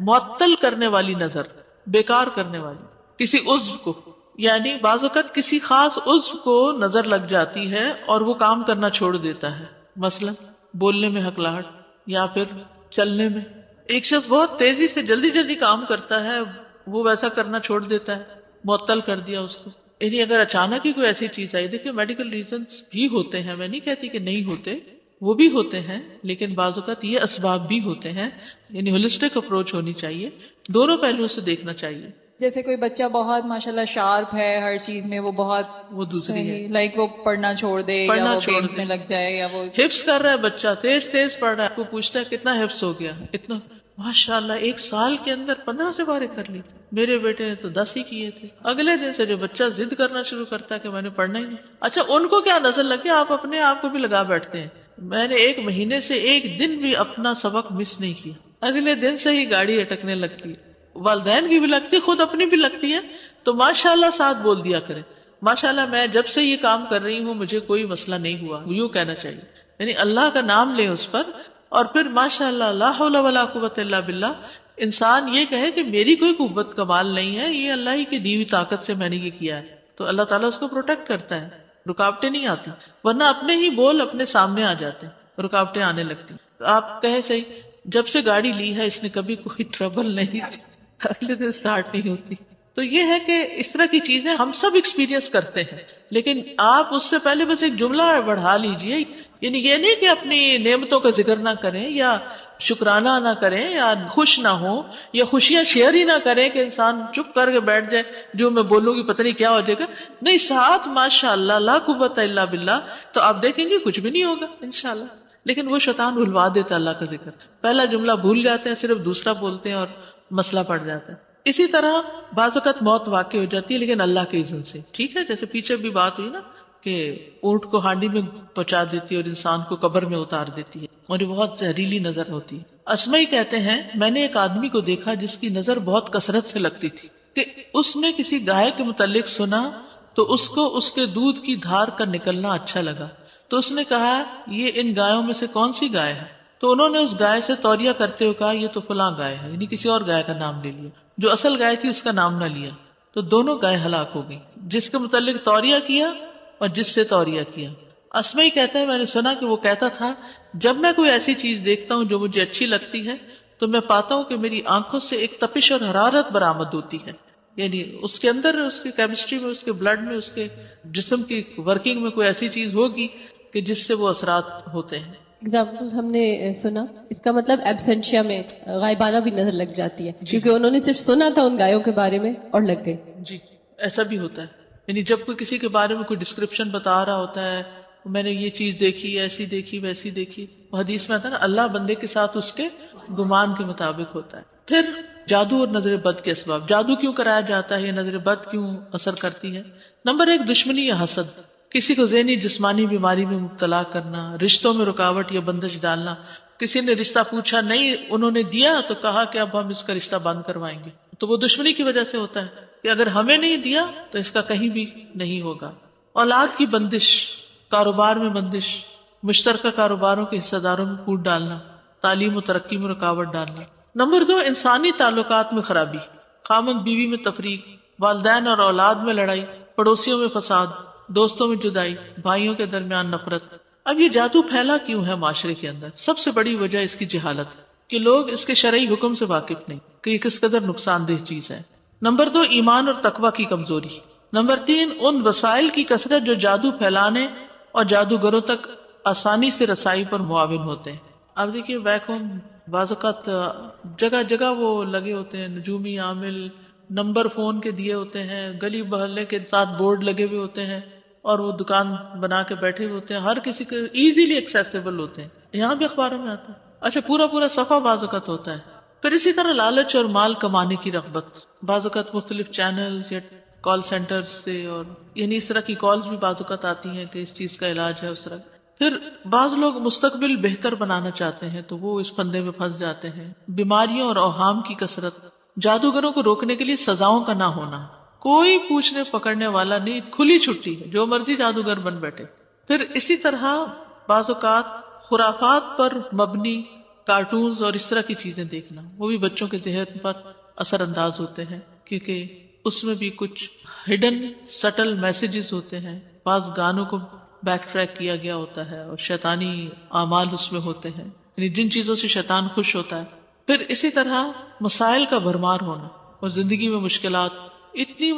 معطل کرنے والی نظر، بیکار کرنے والی کسی عضو کو، یعنی بعض اوقات کسی خاص عضو کو نظر لگ جاتی ہے اور وہ کام کرنا چھوڑ دیتا ہے، مثلا بولنے میں ہکلاہٹ یا پھر چلنے میں. ایک شخص بہت تیزی سے جلدی جلدی کام کرتا ہے، وہ ویسا کرنا چھوڑ دیتا ہے، معطل کر دیا اس کو. یعنی اگر اچانک ہی کوئی ایسی چیز آئی، دیکھیں میڈیکل ریزنز بھی ہوتے ہیں، میں نہیں کہتی کہ نہیں ہوتے، وہ بھی ہوتے ہیں، لیکن بعض اوقات یہ اسباب بھی ہوتے ہیں. یعنی ہولسٹک اپروچ ہونی چاہیے، دونوں پہلوؤں سے دیکھنا چاہیے. جیسے کوئی بچہ بہت ماشاءاللہ شارپ ہے ہر چیز میں، وہ بہت وہ دوسری ہے، لائک وہ پڑھنا چھوڑ دے یا پڑھنا وہ چھوڑ گیمز دے، میں لگ جائے یا وہ حفظ کر رہا ہے بچہ، تیز تیز پڑھ رہا ہے، آپ کو پوچھتا ہے کتنا حفظ ہو گیا، اتنا، ماشاءاللہ 1 سال کے اندر 15 سے بارے کر لی. میرے بیٹے نے تو 10 ہی کیے تھے. اگلے دن سے جو بچہ ضد کرنا شروع کرتا ہے کہ میں نے پڑھنا ہی نہیں. اچھا ان کو کیا نظر لگے، آپ اپنے آپ کو بھی لگا بیٹھتے ہیں. میں نے 1 مہینے سے 1 دن بھی اپنا سبق مس نہیں کیا، اگلے دن سے ہی گاڑی اٹکنے لگتی، والدین کی بھی لگتی، خود اپنی بھی لگتی ہے. تو ماشاءاللہ ساتھ بول دیا کرے، ماشاءاللہ میں جب سے یہ کام کر رہی ہوں مجھے کوئی مسئلہ نہیں ہوا، یوں کہنا چاہیے. یعنی اللہ کا نام لیں اس پر، اور پھر ماشاءاللہ لا حول ولا قوت الا باللہ. انسان یہ کہے کہ میری کوئی قوت کمال نہیں ہے، یہ اللہ ہی کی دی ہوئی طاقت سے میں نے یہ کیا ہے، تو اللہ تعالیٰ اس کو پروٹیکٹ کرتا ہے، رکاوٹیں نہیں آتی. ورنہ اپنے ہی بول اپنے سامنے آ جاتے ہیں، رکاوٹیں آنے لگتی. آپ کہیں صحیح، جب سے گاڑی لی ہے اس نے کبھی کوئی ٹربل نہیں تھی، اگلے دن سٹارٹ نہیں ہوتی. تو یہ ہے کہ اس طرح کی چیزیں ہم سب ایکسپیرینس کرتے ہیں، لیکن آپ اس سے پہلے بس ایک جملہ بڑھا لیجئے. یعنی یہ نہیں کہ اپنی نعمتوں کا ذکر نہ کریں یا شکرانہ نہ کریں یا خوش نہ ہو یا خوشیاں شیئر ہی نہ کریں کہ انسان چپ کر کے بیٹھ جائے، جو میں بولوں گی پتہ نہیں کیا ہو جائے گا. نہیں، ساتھ ماشاء اللہ لا قوت الا باللہ، تو آپ دیکھیں گے کچھ بھی نہیں ہوگا انشاءاللہ. لیکن وہ شیطان بھلوا دیتا اللہ کا ذکر، پہلا جملہ بھول جاتے ہیں، صرف دوسرا بولتے ہیں اور مسئلہ پڑ جاتا ہے. اسی طرح بعض اوقات موت واقع ہو جاتی ہے لیکن اللہ کے اذن سے. ٹھیک ہے، جیسے پیچھے بھی بات ہوئی نا کہ اونٹ کو ہانڈی میں پہنچا دیتی ہے اور انسان کو قبر میں اتار دیتی ہے، اور یہ بہت زہریلی نظر ہوتی ہے. اسمعی کہتے ہیں میں نے ایک آدمی کو دیکھا جس کی نظر بہت کثرت سے لگتی تھی، کہ اس نے کسی گائے کے متعلق سنا تو اس کو اس کے دودھ کی دھار کا نکلنا اچھا لگا، تو اس نے کہا یہ ان گایوں میں سے کون سی گائے ہے؟ تو انہوں نے اس گائے سے توریہ کرتے ہوئے کہا یہ تو فلاں گائے ہے، یعنی کسی اور گائے کا نام لے لیا، جو اصل گائے تھی اس کا نام نہ لیا. تو دونوں گائے ہلاک ہو گئی، جس کے متعلق توریہ کیا اور جس سے توریہ کیا. اسمعی کہتا ہے میں نے سنا کہ وہ کہتا تھا جب میں کوئی ایسی چیز دیکھتا ہوں جو مجھے اچھی لگتی ہے تو میں پاتا ہوں کہ میری آنکھوں سے ایک تپش اور حرارت برآمد ہوتی ہے. یعنی اس کے اندر، اس کی کیمسٹری میں، اس کے بلڈ میں، اس کے جسم کی ورکنگ میں کوئی ایسی چیز ہوگی کہ جس سے وہ اثرات ہوتے ہیں. اگزامپل ہم نے سنا، اس کا مطلب ایبسینشیا میں غائبانہ بھی نظر لگ جاتی ہے، کیونکہ انہوں نے صرف سنا تھا ان گایوں کے بارے میں اور لگ گئے. جی ایسا بھی ہوتا ہے. یعنی جب کوئی کسی کے بارے میں کوئی ڈسکرپشن بتا رہا ہوتا ہے، میں نے یہ چیز دیکھی، ایسی دیکھی، ویسی دیکھی، وہ حدیث میں آتا ہے نا اللہ بندے کے ساتھ اس کے گمان کے مطابق ہوتا ہے. پھر جادو اور نظر بد کے اسباب. جادو کیوں کرایا جاتا ہے، یہ نظر بد کیوں اثر کرتی ہے؟ نمبر 1 دشمنی یا حسد، کسی کو ذہنی جسمانی بیماری میں مبتلا کرنا، رشتوں میں رکاوٹ یا بندش ڈالنا. کسی نے رشتہ پوچھا، نہیں انہوں نے دیا تو کہا کہ اب ہم اس کا رشتہ بند کروائیں گے، تو وہ دشمنی کی وجہ سے ہوتا ہے کہ اگر ہمیں نہیں دیا تو اس کا کہیں بھی نہیں ہوگا. اولاد کی بندش، کاروبار میں بندش، مشترکہ کاروباروں کے حصہ داروں میں پھوٹ ڈالنا، تعلیم و ترقی میں رکاوٹ ڈالنا. نمبر 2 انسانی تعلقات میں خرابی، خامند بیوی میں تفریق، والدین اور اولاد میں لڑائی، پڑوسیوں میں فساد، دوستوں میں جدائی، بھائیوں کے درمیان نفرت. اب یہ جادو پھیلا کیوں ہے معاشرے کے اندر؟ سب سے بڑی وجہ اس کی جہالت، کہ لوگ اس کے شرعی حکم سے واقف نہیں کہ یہ کس قدر نقصان دہ چیز ہے. نمبر 2 ایمان اور تقوی کی کمزوری. نمبر 3 ان وسائل کی کثرت جو جادو پھیلانے اور جادوگروں تک آسانی سے رسائی پر معاون ہوتے ہیں. اب دیکھیے بیک ہوم بعض اوقات جگہ جگہ وہ لگے ہوتے ہیں، نجومی عامل نمبر فون کے دیے ہوتے ہیں، گلی محلے کے ساتھ بورڈ لگے ہوئے ہوتے ہیں، اور وہ دکان بنا کے بیٹھے ہوئے ہوتے ہیں، ہر کسی کے ایزیلی ایکسیسیبل ہوتے ہیں. یہاں بھی اخباروں میں آتا ہے. اچھا پورا صفحہ بعض اوقات ہوتا ہے پھر اسی طرح لالچ اور مال کمانے کی رغبت، بعض اوقات مختلف چینل یا کال سینٹر سے، اور یعنی اس طرح کی کالز بھی بعض اوقات آتی ہیں کہ اس چیز کا علاج ہے اس طرح. پھر بعض لوگ مستقبل بہتر بنانا چاہتے ہیں تو وہ اس پندے میں پھنس جاتے ہیں. بیماریوں اور اوہام کی کثرت، جادوگروں کو روکنے کے لیے سزاؤں کا نہ ہونا، کوئی پوچھنے پکڑنے والا نہیں، کھلی چھٹی ہے، جو مرضی جادوگر بن بیٹھے. پھر اسی طرح بعض اوقات خرافات پر مبنی کارٹونز اور اس طرح کی چیزیں دیکھنا، وہ بھی بچوں کے ذہن پر اثر انداز ہوتے ہیں، کیونکہ اس میں بھی کچھ ہڈن سٹل میسیجز ہوتے ہیں. بعض گانوں کو بیک ٹریک کیا گیا ہوتا ہے اور شیطانی اعمال اس میں ہوتے ہیں، یعنی جن چیزوں سے شیطان خوش ہوتا ہے. پھر اسی طرح مسائل کا بھرمار ہونا اور زندگی میں مشکلات، اتنی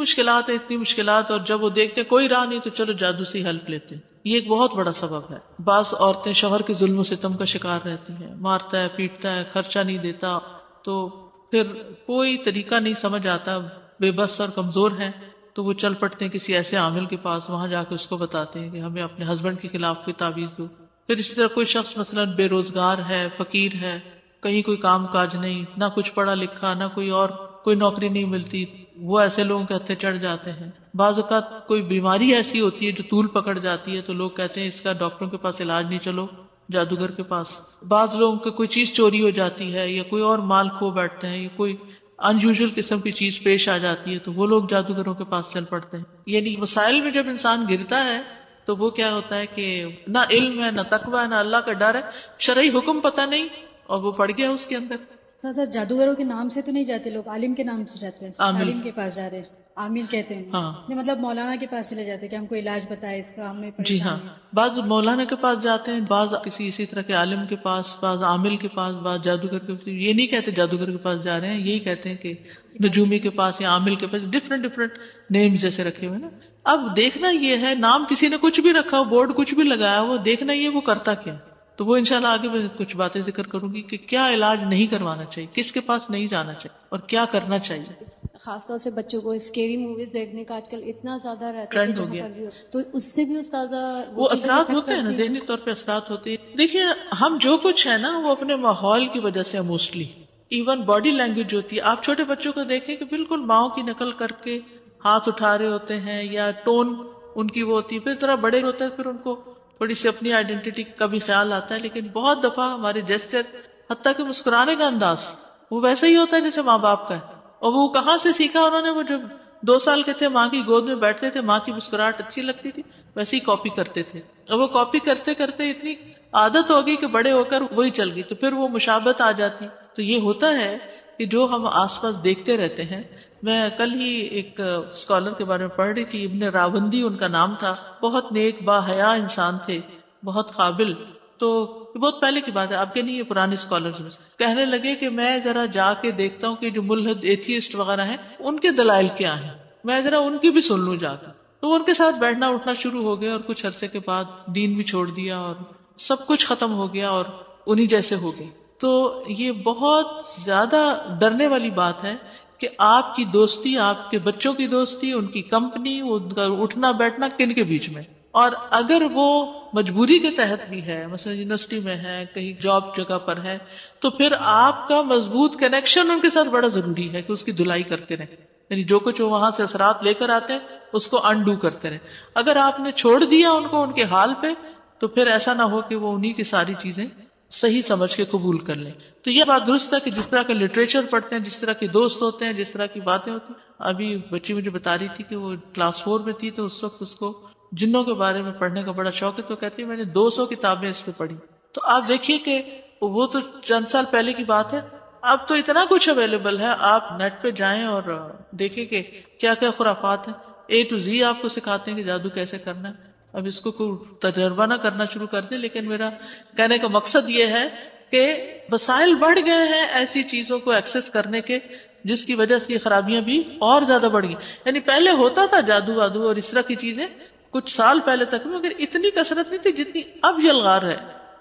مشکلات، اور جب وہ دیکھتے کوئی راہ نہیں تو چلو جادو سے ہیلپ لیتے. یہ ایک بہت بڑا سبب ہے. بعض عورتیں شوہر کے ظلم و ستم کا شکار رہتی ہیں، مارتا ہے، پیٹتا ہے، خرچہ نہیں دیتا، تو پھر کوئی طریقہ نہیں سمجھ آتا، بے بس اور کمزور ہیں تو وہ چل پڑتے ہیں کسی ایسے عامل کے پاس، وہاں جا کے اس کو بتاتے ہیں کہ ہمیں اپنے ہسبینڈ کے خلاف کوئی تعویذ دو. پھر اسی طرح کوئی شخص مثلا بے روزگار ہے، فقیر ہے، کہیں کوئی کام کاج نہیں، نہ کچھ پڑھا لکھا، نہ کوئی نوکری نہیں ملتی، وہ ایسے لوگوں کے ہتھے چڑھ جاتے ہیں. بعض اوقات کوئی بیماری ایسی ہوتی ہے جو طول پکڑ جاتی ہے تو لوگ کہتے ہیں اس کا ڈاکٹروں کے پاس علاج نہیں، چلو جادوگر کے پاس. بعض لوگوں کی کوئی چیز چوری ہو جاتی ہے یا کوئی اور مال کھو بیٹھتے ہیں یا کوئی انیوژل قسم کی چیز پیش آ جاتی ہے تو وہ لوگ جادوگروں کے پاس چل پڑتے ہیں. یعنی مسائل میں جب انسان گرتا ہے تو وہ کیا ہوتا ہے کہ نہ علم ہے، نہ تقویٰ ہے، نہ اللہ کا ڈر ہے، شرعی حکم پتہ نہیں، اور وہ پڑ گیا اس کے اندر. سر جادوگروں کے نام سے تو نہیں جاتے لوگ، عالم کے نام سے جاتے ہیں، عالم کے پاس جا رہے ہیں، عامل کہتے ہیں. ہاں نہیں مطلب مولانا کے پاس چلے جاتے ہیں کہ ہم کو علاج بتائے اس کا، ہمیں جی ہاں، پریشانی ہے. بعض مولانا کے پاس جاتے ہیں، بعض کسی اسی طرح کے عالم کے پاس، بعض عامل کے پاس، بعض جادوگر کے پاس. یہ نہیں کہتے جادوگر کے پاس جا رہے ہیں، یہی کہتے ہیں کہ نجومی کے پاس یا عامل کے پاس، ڈفرنٹ نیمز جیسے رکھے ہوئے نا. اب دیکھنا یہ ہے، نام کسی نے کچھ بھی رکھا ہو، بورڈ کچھ بھی لگایا ہو، دیکھنا یہ وہ کرتا کیا. تو وہ انشاءاللہ آگے میں کچھ باتیں ذکر کروں گی کہ کیا علاج نہیں کروانا چاہیے، کس کے پاس نہیں جانا چاہیے اور کیا کرنا چاہیے. خاص طور سے بچوں کو اسکیری موویز دیکھنے کا آج کل اتنا زیادہ رہتا ہے ٹرینڈ کہ ہو جہاں گیا، پر بھی ہو تو اس سے بھی استاذہ وہ چیزیں اثرات affect ہوتے ہیں نا، کرتی ذہنی طور پہ اثرات ہوتے ہیں. دیکھیے ہم جو کچھ ہے نا وہ اپنے ماحول کی وجہ سے موسٹلی، ایون باڈی لینگویج ہوتی ہے. آپ چھوٹے بچوں کو دیکھیں کہ بالکل ماؤں کی نقل کر کے ہاتھ اٹھا رہے ہوتے ہیں یا ٹون ان کی وہ ہوتی ہے. پھر ذرا بڑے ہوتے ہیں پھر ان کو تھوڑی سی اپنی آئیڈینٹی کا بھی خیال آتا ہے، لیکن بہت دفعہ ہمارے جیسچر، حتیٰ کہ مسکرانے کا انداز وہ ویسا ہی ہوتا ہے جیسے ماں باپ کا ہے. اور وہ کہاں سے سیکھا انہوں نے؟ وہ جب 2 سال کے تھے، ماں کی گود میں بیٹھتے تھے، ماں کی مسکراہٹ اچھی لگتی تھی، ویسے ہی کاپی کرتے تھے. اور وہ کاپی کرتے کرتے اتنی عادت ہوگی کہ بڑے ہو کر وہی چل گئی، تو پھر وہ مشابہت آ جاتی. تو یہ ہوتا ہے کہ جو ہم آس پاس دیکھتے رہتے ہیں. میں کل ہی ایک اسکالر کے بارے میں پڑھ رہی تھی، ابن راوندی ان کا نام تھا، بہت نیک با حیا انسان تھے، بہت قابل. تو بہت پہلے کی بات ہے، اب کے نہیں، یہ پرانے اسکالرز میں کہنے لگے کہ میں ذرا جا کے دیکھتا ہوں کہ جو ملحد ایتھیسٹ وغیرہ ہیں ان کے دلائل کیا ہیں، میں ذرا ان کی بھی سن لوں جا کے. تو وہ ان کے ساتھ بیٹھنا اٹھنا شروع ہو گیا اور کچھ عرصے کے بعد دین بھی چھوڑ دیا اور سب کچھ ختم ہو گیا اور انہی جیسے ہو گئے. تو یہ بہت زیادہ ڈرنے والی بات ہے کہ آپ کی دوستی، آپ کے بچوں کی دوستی، ان کی کمپنی، ان کا اٹھنا بیٹھنا کن کے بیچ میں. اور اگر وہ مجبوری کے تحت بھی ہے، مثلا یونیورسٹی میں ہے، کہیں جاب جگہ پر ہے، تو پھر آپ کا مضبوط کنیکشن ان کے ساتھ بڑا ضروری ہے کہ اس کی دھلائی کرتے رہیں، یعنی جو کچھ وہ وہاں سے اثرات لے کر آتے ہیں اس کو انڈو کرتے رہیں. اگر آپ نے چھوڑ دیا ان کو ان کے حال پہ تو پھر ایسا نہ ہو کہ وہ انہی کی ساری چیزیں صحیح سمجھ کے قبول کر لیں. تو یہ بات درست ہے کہ جس طرح کا لٹریچر پڑھتے ہیں، جس طرح کے دوست ہوتے ہیں، جس طرح کی باتیں ہوتی ہیں. ابھی بچی مجھے بتا رہی تھی کہ وہ کلاس 4 میں تھی تو اس وقت اس کو جنوں کے بارے میں پڑھنے کا بڑا شوق ہے، تو کہتی ہے میں نے 200 کتابیں اس پہ پڑھی. تو آپ دیکھیے کہ وہ تو چند سال پہلے کی بات ہے، اب تو اتنا کچھ اویلیبل ہے. آپ نیٹ پہ جائیں اور دیکھیں کہ کیا کیا خرافات ہیں. A to Z آپ کو سکھاتے ہیں کہ جادو کیسے کرنا ہے. اب اس کو کوئی تجربہ نہ کرنا شروع کر دیں، لیکن میرا کہنے کا مقصد یہ ہے کہ وسائل بڑھ گئے ہیں ایسی چیزوں کو ایکسس کرنے کے، جس کی وجہ سے یہ خرابیاں بھی اور زیادہ بڑھ گئی. یعنی پہلے ہوتا تھا جادو وادو اور اس طرح کی چیزیں کچھ سال پہلے تک، مگر اتنی کثرت نہیں تھی جتنی اب یلغار ہے.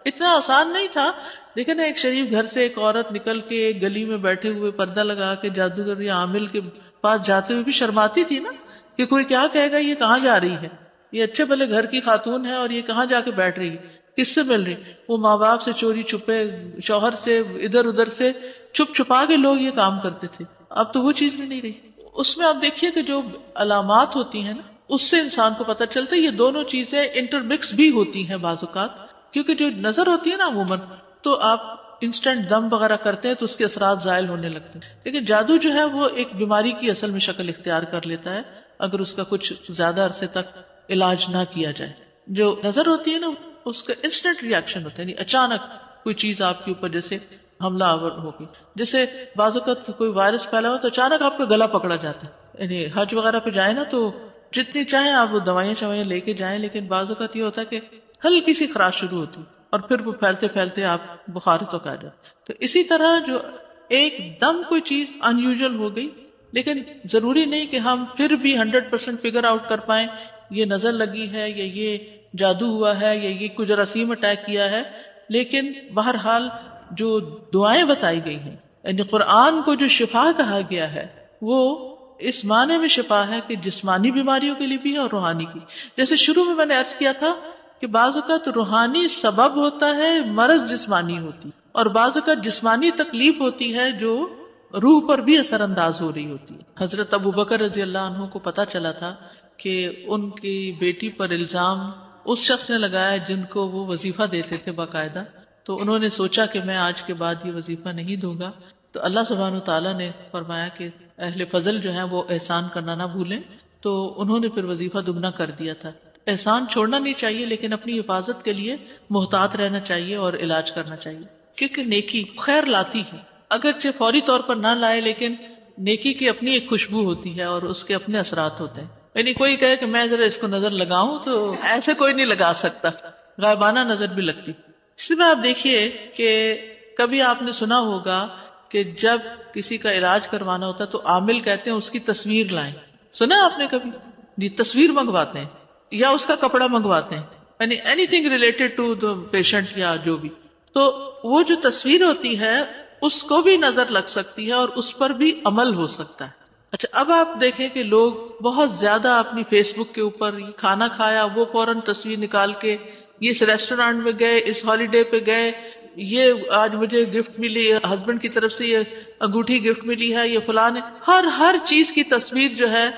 اتنا آسان نہیں تھا. دیکھیں نا، ایک شریف گھر سے ایک عورت نکل کے ایک گلی میں بیٹھے ہوئے پردہ لگا کے جادوگر یا عامل کے پاس جاتے ہوئے بھی شرماتی تھی نا کہ کوئی کیا کہے گا، یہ کہاں جا رہی ہے، یہ اچھے بھلے گھر کی خاتون ہے اور یہ کہاں جا کے بیٹھ رہی ہے. کس سے مل رہی؟ وہ ماں باپ سے چوری چھپے، شوہر سے، ادھر ادھر سے چھپ چھپا کے لوگ یہ کام کرتے تھے. اب تو وہ چیز بھی نہیں رہی. اس میں آپ دیکھیے کہ جو علامات ہوتی ہیں نا، اس سے انسان کو پتہ چلتا ہے یہ دونوں چیزیں انٹرمکس بھی ہوتی ہیں بعض اوقات. کیونکہ جو نظر ہوتی ہے نا عموماً، تو آپ انسٹنٹ دم وغیرہ کرتے ہیں تو اس کے اثرات زائل ہونے لگتے ہیں. لیکن جادو جو ہے وہ ایک بیماری کی اصل میں شکل اختیار کر لیتا ہے اگر اس کا کچھ زیادہ عرصے تک علاج نہ کیا جائے. جو نظر ہوتی ہے نا، اس کا انسٹنٹ ریاکشن ہوتا ہے، یعنی اچانک کوئی چیز آپ کے اوپر جیسے حملہ آور ہوگی. جیسے بعض اوقات کوئی وائرس پھیلا ہو تو اچانک آپ کا گلا پکڑا جاتا ہے. یعنی حج وغیرہ پہ جائیں نا تو جتنی چاہیں آپ وہ دوائیاں لے کے جائیں، لیکن بعض اوقات یہ ہوتا ہے کہ ہلکی سی خراش شروع ہوتی اور پھر وہ پھیلتے پھیلتے آپ بخار تک آ جائے. تو اسی طرح جو ایک دم کوئی چیز ان یوزل ہو گئی، لیکن ضروری نہیں کہ ہم پھر بھی 100% فگر آؤٹ کر پائیں یہ نظر لگی ہے یا یہ جادو ہوا ہے یا یہ کوئی جراثیم اٹیک کیا ہے. لیکن بہرحال جو دعائیں بتائی گئی ہیں، یعنی قرآن کو جو شفا کہا گیا ہے، وہ اس معنی میں شفا ہے کہ جسمانی بیماریوں کے لیے بھی ہے اور روحانی کی. جیسے شروع میں نے عرض کیا تھا کہ بعض اوقات روحانی سبب ہوتا ہے، مرض جسمانی ہوتی، اور بعض اوقات جسمانی تکلیف ہوتی ہے جو روح پر بھی اثر انداز ہو رہی ہوتی ہے. حضرت ابوبکر رضی اللہ عنہ کو پتا چلا تھا کہ ان کی بیٹی پر الزام اس شخص نے لگایا جن کو وہ وظیفہ دیتے تھے باقاعدہ. تو انہوں نے سوچا کہ میں آج کے بعد یہ وظیفہ نہیں دوں گا. تو اللہ سبحانہ وتعالیٰ نے فرمایا کہ اہل فضل جو ہیں وہ احسان کرنا نہ بھولیں. تو انہوں نے پھر وظیفہ دگنا کر دیا تھا. احسان چھوڑنا نہیں چاہیے، لیکن اپنی حفاظت کے لیے محتاط رہنا چاہیے اور علاج کرنا چاہیے، کیونکہ نیکی خیر لاتی ہے. اگرچہ فوری طور پر نہ لائے، لیکن نیکی کی اپنی ایک خوشبو ہوتی ہے اور اس کے اپنے اثرات ہوتے ہیں. یعنی کوئی کہے کہ میں ذرا اس کو نظر لگاؤں، تو ایسے کوئی نہیں لگا سکتا، غائبانہ نظر بھی لگتی. اس میں آپ دیکھیے کہ کبھی آپ نے سنا ہوگا کہ جب کسی کا علاج کروانا ہوتا ہے تو عامل کہتے ہیں اس کی تصویر لائیں. سنا آپ نے کبھی؟ جی، تصویر منگواتے ہیں یا اس کا کپڑا منگواتے ہیں، یعنی anything related to the patient یا جو بھی. تو وہ جو تصویر ہوتی ہے اس کو بھی نظر لگ سکتی ہے اور اس پر بھی عمل ہو سکتا ہے. اچھا، اب آپ دیکھیں کہ لوگ بہت زیادہ اپنی فیس بک کے اوپر یہ کھانا کھایا وہ فوراً تصویر نکال کے، یہ اس ریسٹورینٹ میں گئے، اس ہالیڈے پہ گئے، یہ آج مجھے گفٹ ملی، ہسبینڈ کی طرف سے یہ انگوٹھی گفٹ ملی ہے، یہ فلاں ہے. ہر چیز کی تصویر جو ہے،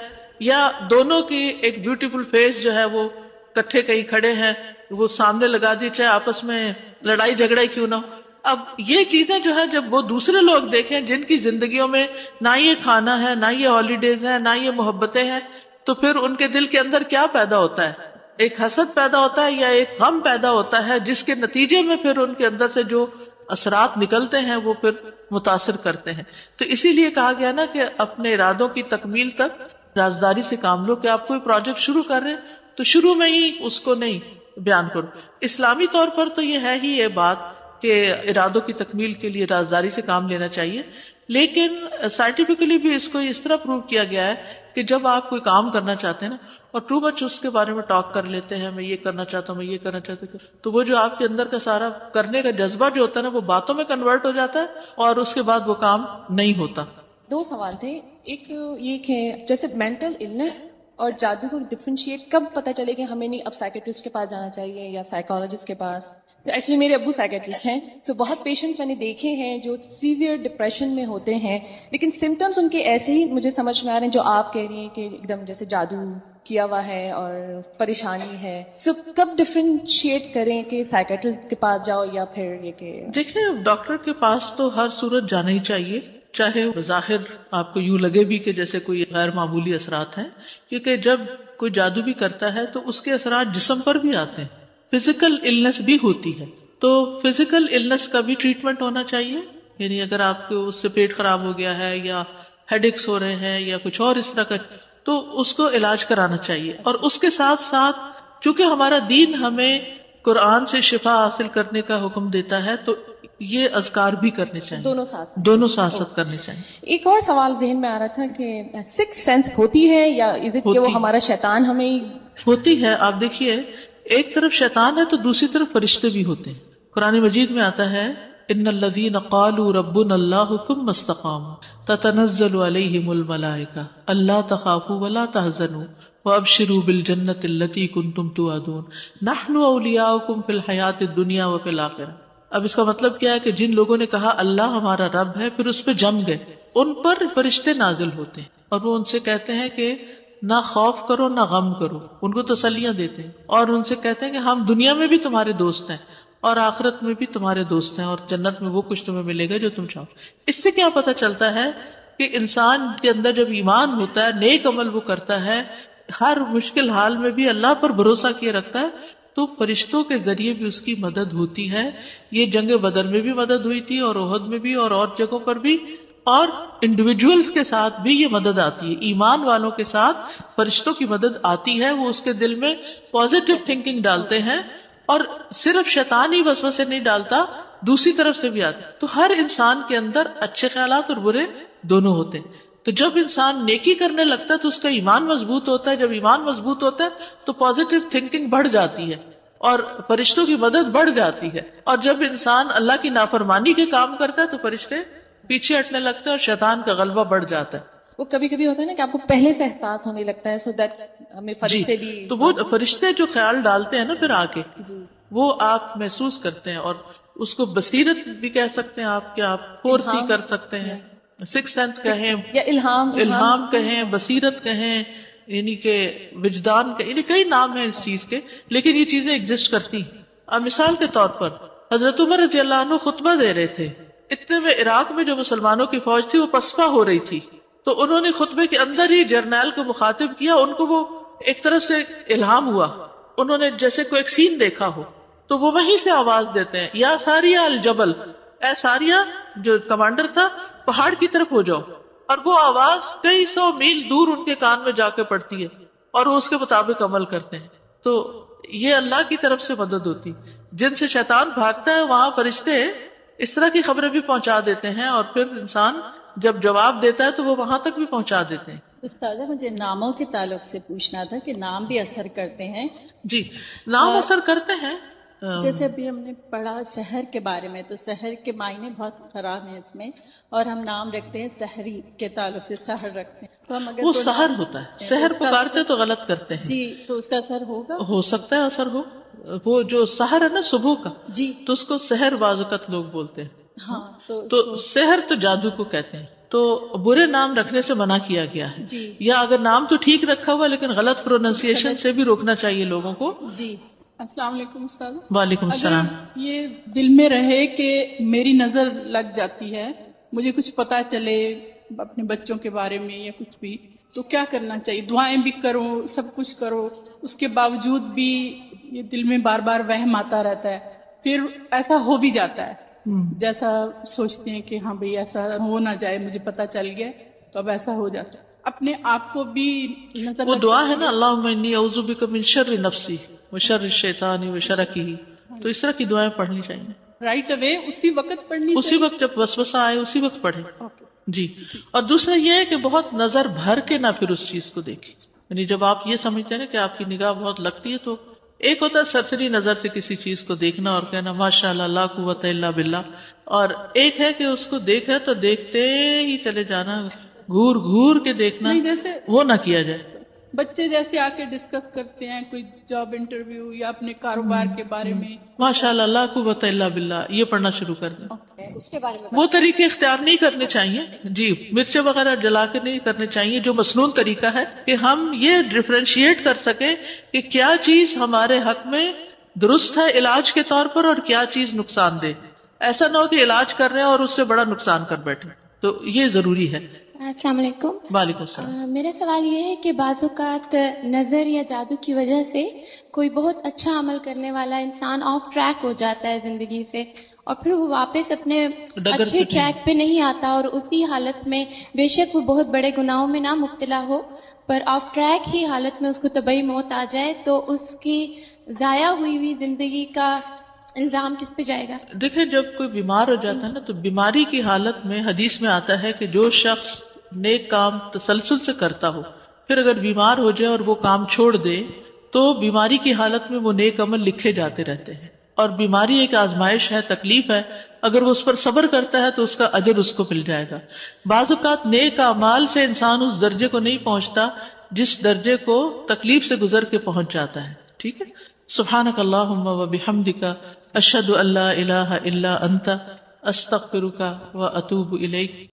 یا دونوں کی ایک بیوٹیفل فیس جو ہے وہ کٹھے کہیں کھڑے ہیں وہ سامنے لگا دی، چاہے آپس میں لڑائی جھگڑا ہی کیوں نہ ہو. اب یہ چیزیں جو ہے جب وہ دوسرے لوگ دیکھیں جن کی زندگیوں میں نہ یہ کھانا ہے، نہ یہ ہالیڈیز ہیں، نہ یہ محبتیں ہیں، تو پھر ان کے دل کے اندر کیا پیدا ہوتا ہے؟ ایک حسد پیدا ہوتا ہے یا ایک غم پیدا ہوتا ہے، جس کے نتیجے میں پھر ان کے اندر سے جو اثرات نکلتے ہیں وہ پھر متاثر کرتے ہیں. تو اسی لیے کہا گیا نا کہ اپنے ارادوں کی تکمیل تک رازداری سے کام لو. کہ آپ کوئی پروجیکٹ شروع کر رہے ہیں تو شروع میں ہی اس کو نہیں بیان کرو. اسلامی طور پر تو یہ ہے ہی یہ بات کہ ارادوں کی تکمیل کے لیے رازداری سے کام لینا چاہیے، لیکن سائنٹیفکلی بھی اس کو اس طرح پروو کیا گیا ہے کہ جب آپ کوئی کام کرنا چاہتے ہیں نا اور ٹو مچ اس کے بارے میں ٹاک کر لیتے ہیں، میں یہ کرنا چاہتا ہوں، میں یہ کرنا چاہتا ہوں، تو وہ جو آپ کے اندر کا سارا کرنے کا جذبہ جو ہوتا ہے نا وہ باتوں میں کنورٹ ہو جاتا ہے اور اس کے بعد وہ کام نہیں ہوتا. 2 سوال تھے. ایک تو یہ کہ جیسے مینٹل النس اور جادو کو ڈفرینشیٹ کب پتہ چلے کہ ہمیں نہیں اب سائیکیٹرسٹ کے پاس جانا چاہیے یا سائیکالوجسٹ کے پاس؟ ایکچولی میرے ابو سائیکیٹرسٹ ہیں، تو بہت پیشنٹس میں نے دیکھے ہیں جو سیویئر ڈپریشن میں ہوتے ہیں، لیکن سمٹمس ان کے ایسے ہی مجھے سمجھ میں آ رہے ہیں جو آپ کہہ رہی ہیں کہ ایک دم جیسے جادو کیا ہوا ہے اور پریشانی ہے. سو کب ڈفرینشیٹ کریں کہ سائیکیٹرسٹ کے پاس جاؤ یا پھر یہ کہ دیکھیں ڈاکٹر کے پاس تو ہر صورت جانا ہی چاہیے، چاہے بظاہر آپ کو یوں لگے بھی کہ جیسے کوئی غیر معمولی اثرات ہیں، کیونکہ جب کوئی جادو بھی کرتا ہے تو اس کے اثرات جسم پر بھی آتے ہیں، فزیکل النس بھی ہوتی ہے. تو فزیکل النس کا بھی ٹریٹمنٹ ہونا چاہیے. یعنی اگر آپ کو اس سے پیٹ خراب ہو گیا ہے یا ہیڈ ایکس ہو رہے ہیں یا کچھ اور اس طرح کا، تو اس کو علاج کرانا چاہیے. اور اس کے ساتھ ساتھ چونکہ ہمارا دین ہمیں قرآن سے شفا حاصل کرنے کا حکم دیتا ہے تو یہ اذکار بھی کرنے چاہیے، دونوں ساتھ ساتھ کرنے چاہیے. ایک اور سوال ذہن میں آ رہا تھا کہ سکس سینس ہوتی ہے یا از اٹ کہ وہ ہمارا شیطان ہمیں ہوتی ہے؟ آپ دیکھیے ایک طرف شیطان ہے تو دوسری طرف فرشتے بھی ہوتے ہیں. قرآن مجید میں آتا ہے ان الذین قالوا ربنا اللہ ثم استقاموا تتنزل علیہم الملائکہ الا تخافوا ولا تحزنوا وَأَبْشِرُوا بِالْجَنَّةِ الَّتِي كُنْتُمْ تُوعَدُونَ نَحْنُ أَوْلِيَاؤُكُمْ فِي الْحَيَاةِ الدُّنْيَا وَفِي الْآخِرَةِ۔ اب اس کا مطلب کیا ہے کہ جن لوگوں نے کہا اللہ ہمارا رب ہے پھر اس پہ جم گئے، ان پر فرشتے نازل ہوتے ہیں اور وہ ان سے کہتے ہیں کہ نہ خوف کرو نہ غم کرو، ان کو تسلیاں دیتے ہیں اور ان سے کہتے ہیں کہ ہم دنیا میں بھی تمہارے دوست ہیں اور آخرت میں بھی تمہارے دوست ہیں اور جنت میں وہ کچھ تمہیں ملے گا جو تم چاہو۔ اس سے کیا پتہ چلتا ہے کہ انسان کے اندر جب ایمان ہوتا ہے، نیک عمل وہ کرتا ہے، ہر مشکل حال میں بھی اللہ پر بھروسہ کیے رکھتا ہے، تو فرشتوں کے ذریعے بھی اس کی مدد ہوتی ہے۔ یہ جنگ بدر میں بھی مدد ہوئی تھی اور احد میں بھی اور جگہوں پر بھی، اور انڈیویجولز کے ساتھ بھی یہ مدد آتی ہے۔ ایمان والوں کے ساتھ فرشتوں کی مدد آتی ہے، وہ اس کے دل میں پازیٹیو تھنکنگ ڈالتے ہیں، اور صرف شیطان ہی وسوسے نہیں ڈالتا، دوسری طرف سے بھی آتے۔ تو ہر انسان کے اندر اچھے خیالات اور برے دونوں ہوتے ہیں۔ تو جب انسان نیکی کرنے لگتا ہے تو اس کا ایمان مضبوط ہوتا ہے، جب ایمان مضبوط ہوتا ہے تو پازیٹیو تھنکنگ بڑھ جاتی ہے اور فرشتوں کی مدد بڑھ جاتی ہے، اور جب انسان اللہ کی نافرمانی کے کام کرتا ہے تو فرشتے پیچھے ہٹنے لگتے ہیں اور شیطان کا غلبہ بڑھ جاتا ہے۔ وہ کبھی کبھی ہوتا ہے نا کہ آپ کو پہلے سے احساس ہونے لگتا ہے، سو دیٹس ہمیں فرشتے بھی تو وہ فرشتے جو خیال ڈالتے ہیں نا پھر آ کے، جی وہ آپ محسوس کرتے ہیں، اور اس کو بصیرت بھی کہہ سکتے ہیں آپ، کہ آپ فور سی کر سکتے ہیں، سکس سینس کہیں یا الہام کہیں، بصیرت کہیں، یعنی کہ وجدان کہیں، یعنی کئی نام ہیں اس چیز کے، لیکن یہ چیزیں ایگزسٹ کرتی ہیں۔ اب مثال کے طور پر حضرت عمر رضی اللہ عنہ خطبہ دے رہے تھے، اتنے میں عراق میں جو مسلمانوں کی فوج تھی وہ پسپا ہو رہی تھی، تو انہوں نے خطبے کے اندر ہی جرنیل کو مخاطب کیا، ان کو وہ ایک طرح سے الہام ہوا، انہوں نے جیسے کوئی ایک سین دیکھا ہو، تو وہ وہیں سے آواز دیتے ہیں، یا ساریہ الجبل، اے ساریہ جو کمانڈر تھا، پہاڑ کی طرف ہو جاؤ، اور وہ آواز کئی سو میل دور ان کے کان میں جا کے پڑتی ہے اور وہ اس کے مطابق عمل کرتے ہیں۔ تو یہ اللہ کی طرف سے مدد ہوتی، جن سے شیطان بھاگتا ہے وہاں فرشتے اس طرح کی خبریں بھی پہنچا دیتے ہیں، اور پھر انسان جب جواب دیتا ہے تو وہ وہاں تک بھی پہنچا دیتے ہیں۔ استاذہ مجھے ناموں کے تعلق سے پوچھنا تھا کہ نام بھی اثر کرتے ہیں؟ جی نام اثر کرتے ہیں، جیسے ابھی ہم نے پڑھا سحر کے بارے میں، تو سحر کے معنی بہت خراب ہیں اس میں، اور ہم نام رکھتے ہیں سحری کے تعلق سے، سحر رکھتے ہیں، تو ہم اگر وہ سحر ہوتا ہے، سحر پکارتے تو غلط کرتے ہیں۔ جی تو اس کا اثر ہوگا؟ ہو سکتا ہے اثر ہو، وہ جو سحر ہے نا صبح کا، جی تو اس کو سحر بعض اوقات لوگ بولتے ہیں۔ ہاں تو سحر تو جادو کو کہتے ہیں، تو برے نام رکھنے سے منع کیا گیا ہے، جی یا اگر نام تو ٹھیک رکھا ہوا لیکن غلط پروننسیشن سے بھی روکنا چاہیے لوگوں کو۔ جی السلام علیکم استاد۔ وعلیکم السلام۔ یہ دل میں رہے کہ میری نظر لگ جاتی ہے، مجھے کچھ پتا چلے اپنے بچوں کے بارے میں یا کچھ بھی، تو کیا کرنا چاہیے؟ دعائیں بھی کرو، سب کچھ کرو، اس کے باوجود بھی یہ دل میں بار بار وہم آتا رہتا ہے، پھر ایسا ہو بھی جاتا ہے جیسا سوچتے ہیں کہ ہاں بھئی ایسا ہو نہ جائے، مجھے پتا چل گیا تو اب ایسا ہو جاتا ہے۔ اپنے آپ کو بھی نظر وہ دعا ہے نا، اللہم انی اعوذ بک من شر نفسی وشر الشیطان وشرکہ، تو اس طرح کی دعائیں پڑھنی چاہیے رائٹ اوے اسی وقت پڑھنی اسی وقت جب وسوسہ آئے اسی وقت پڑھیں۔ جی، اور دوسرا یہ ہے کہ بہت نظر بھر کے نہ پھر اس چیز کو دیکھیں، یعنی جب آپ یہ سمجھتے ہیں نا کہ آپ کی نگاہ بہت لگتی ہے، تو ایک ہوتا ہے سرسری نظر سے کسی چیز کو دیکھنا اور کہنا ماشاء اللہ لا قوت الا باللہ، اور ایک ہے کہ اس کو دیکھا تو دیکھتے ہی چلے جانا، گھور گھور کے دیکھنا، جیسے وہ نہ کیا جائے۔ بچے جیسے آ کے ڈسکس کرتے ہیں کوئی جاب انٹرویو یا اپنے کاروبار کے بارے میں، ماشاء اللہ لا قوت الا باللہ یہ پڑھنا شروع کر دیں، اس کے بارے میں وہ طریقے اختیار نہیں کرنے چاہیے۔ جی، مرچیں وغیرہ جلا کے نہیں کرنے چاہیے، جو مسنون طریقہ ہے کہ ہم یہ ڈفرینشیٹ کر سکیں کہ کیا چیز ہمارے حق میں درست ہے علاج کے طور پر اور کیا چیز نقصان دہ۔ ایسا نہ ہو کہ علاج کر رہے ہیں اور اس سے بڑا نقصان کر بیٹھے، تو یہ ضروری ہے۔ السلام علیکم۔ وعلیکم السلام۔ میرا سوال یہ ہے کہ بعض اوقات نظر یا جادو کی وجہ سے کوئی بہت اچھا عمل کرنے والا انسان آف ٹریک ہو جاتا ہے زندگی سے، اور پھر وہ واپس اپنے اچھے ٹریک پہ نہیں آتا، اور اسی حالت میں بے شک وہ بہت بڑے گناہوں میں نہ مبتلا ہو، پر آف ٹریک ہی حالت میں اس کو طبعی موت آ جائے، تو اس کی ضائع ہوئی زندگی کا الزام کس پہ جائے گا؟ دیکھیں، جب کوئی بیمار ہو جاتا ہے نا، تو بیماری کی حالت میں حدیث میں آتا ہے کہ جو شخص نیک کام تسلسل سے کرتا ہو، پھر اگر بیمار ہو جائے اور وہ کام چھوڑ دے، تو بیماری کی حالت میں وہ نیک عمل لکھے جاتے رہتے ہیں، اور بیماری ایک آزمائش ہے، تکلیف ہے، اگر وہ اس پر صبر کرتا ہے تو اس کا اجر اس کو مل جائے گا۔ بعض اوقات نیک اعمال سے انسان اس درجے کو نہیں پہنچتا جس درجے کو تکلیف سے گزر کے پہنچ جاتا ہے. ٹھیک ہے. سبحانک اللہم و بحمدک اشہد ان لا الہ الا انت استغفرک و اتوب الیک.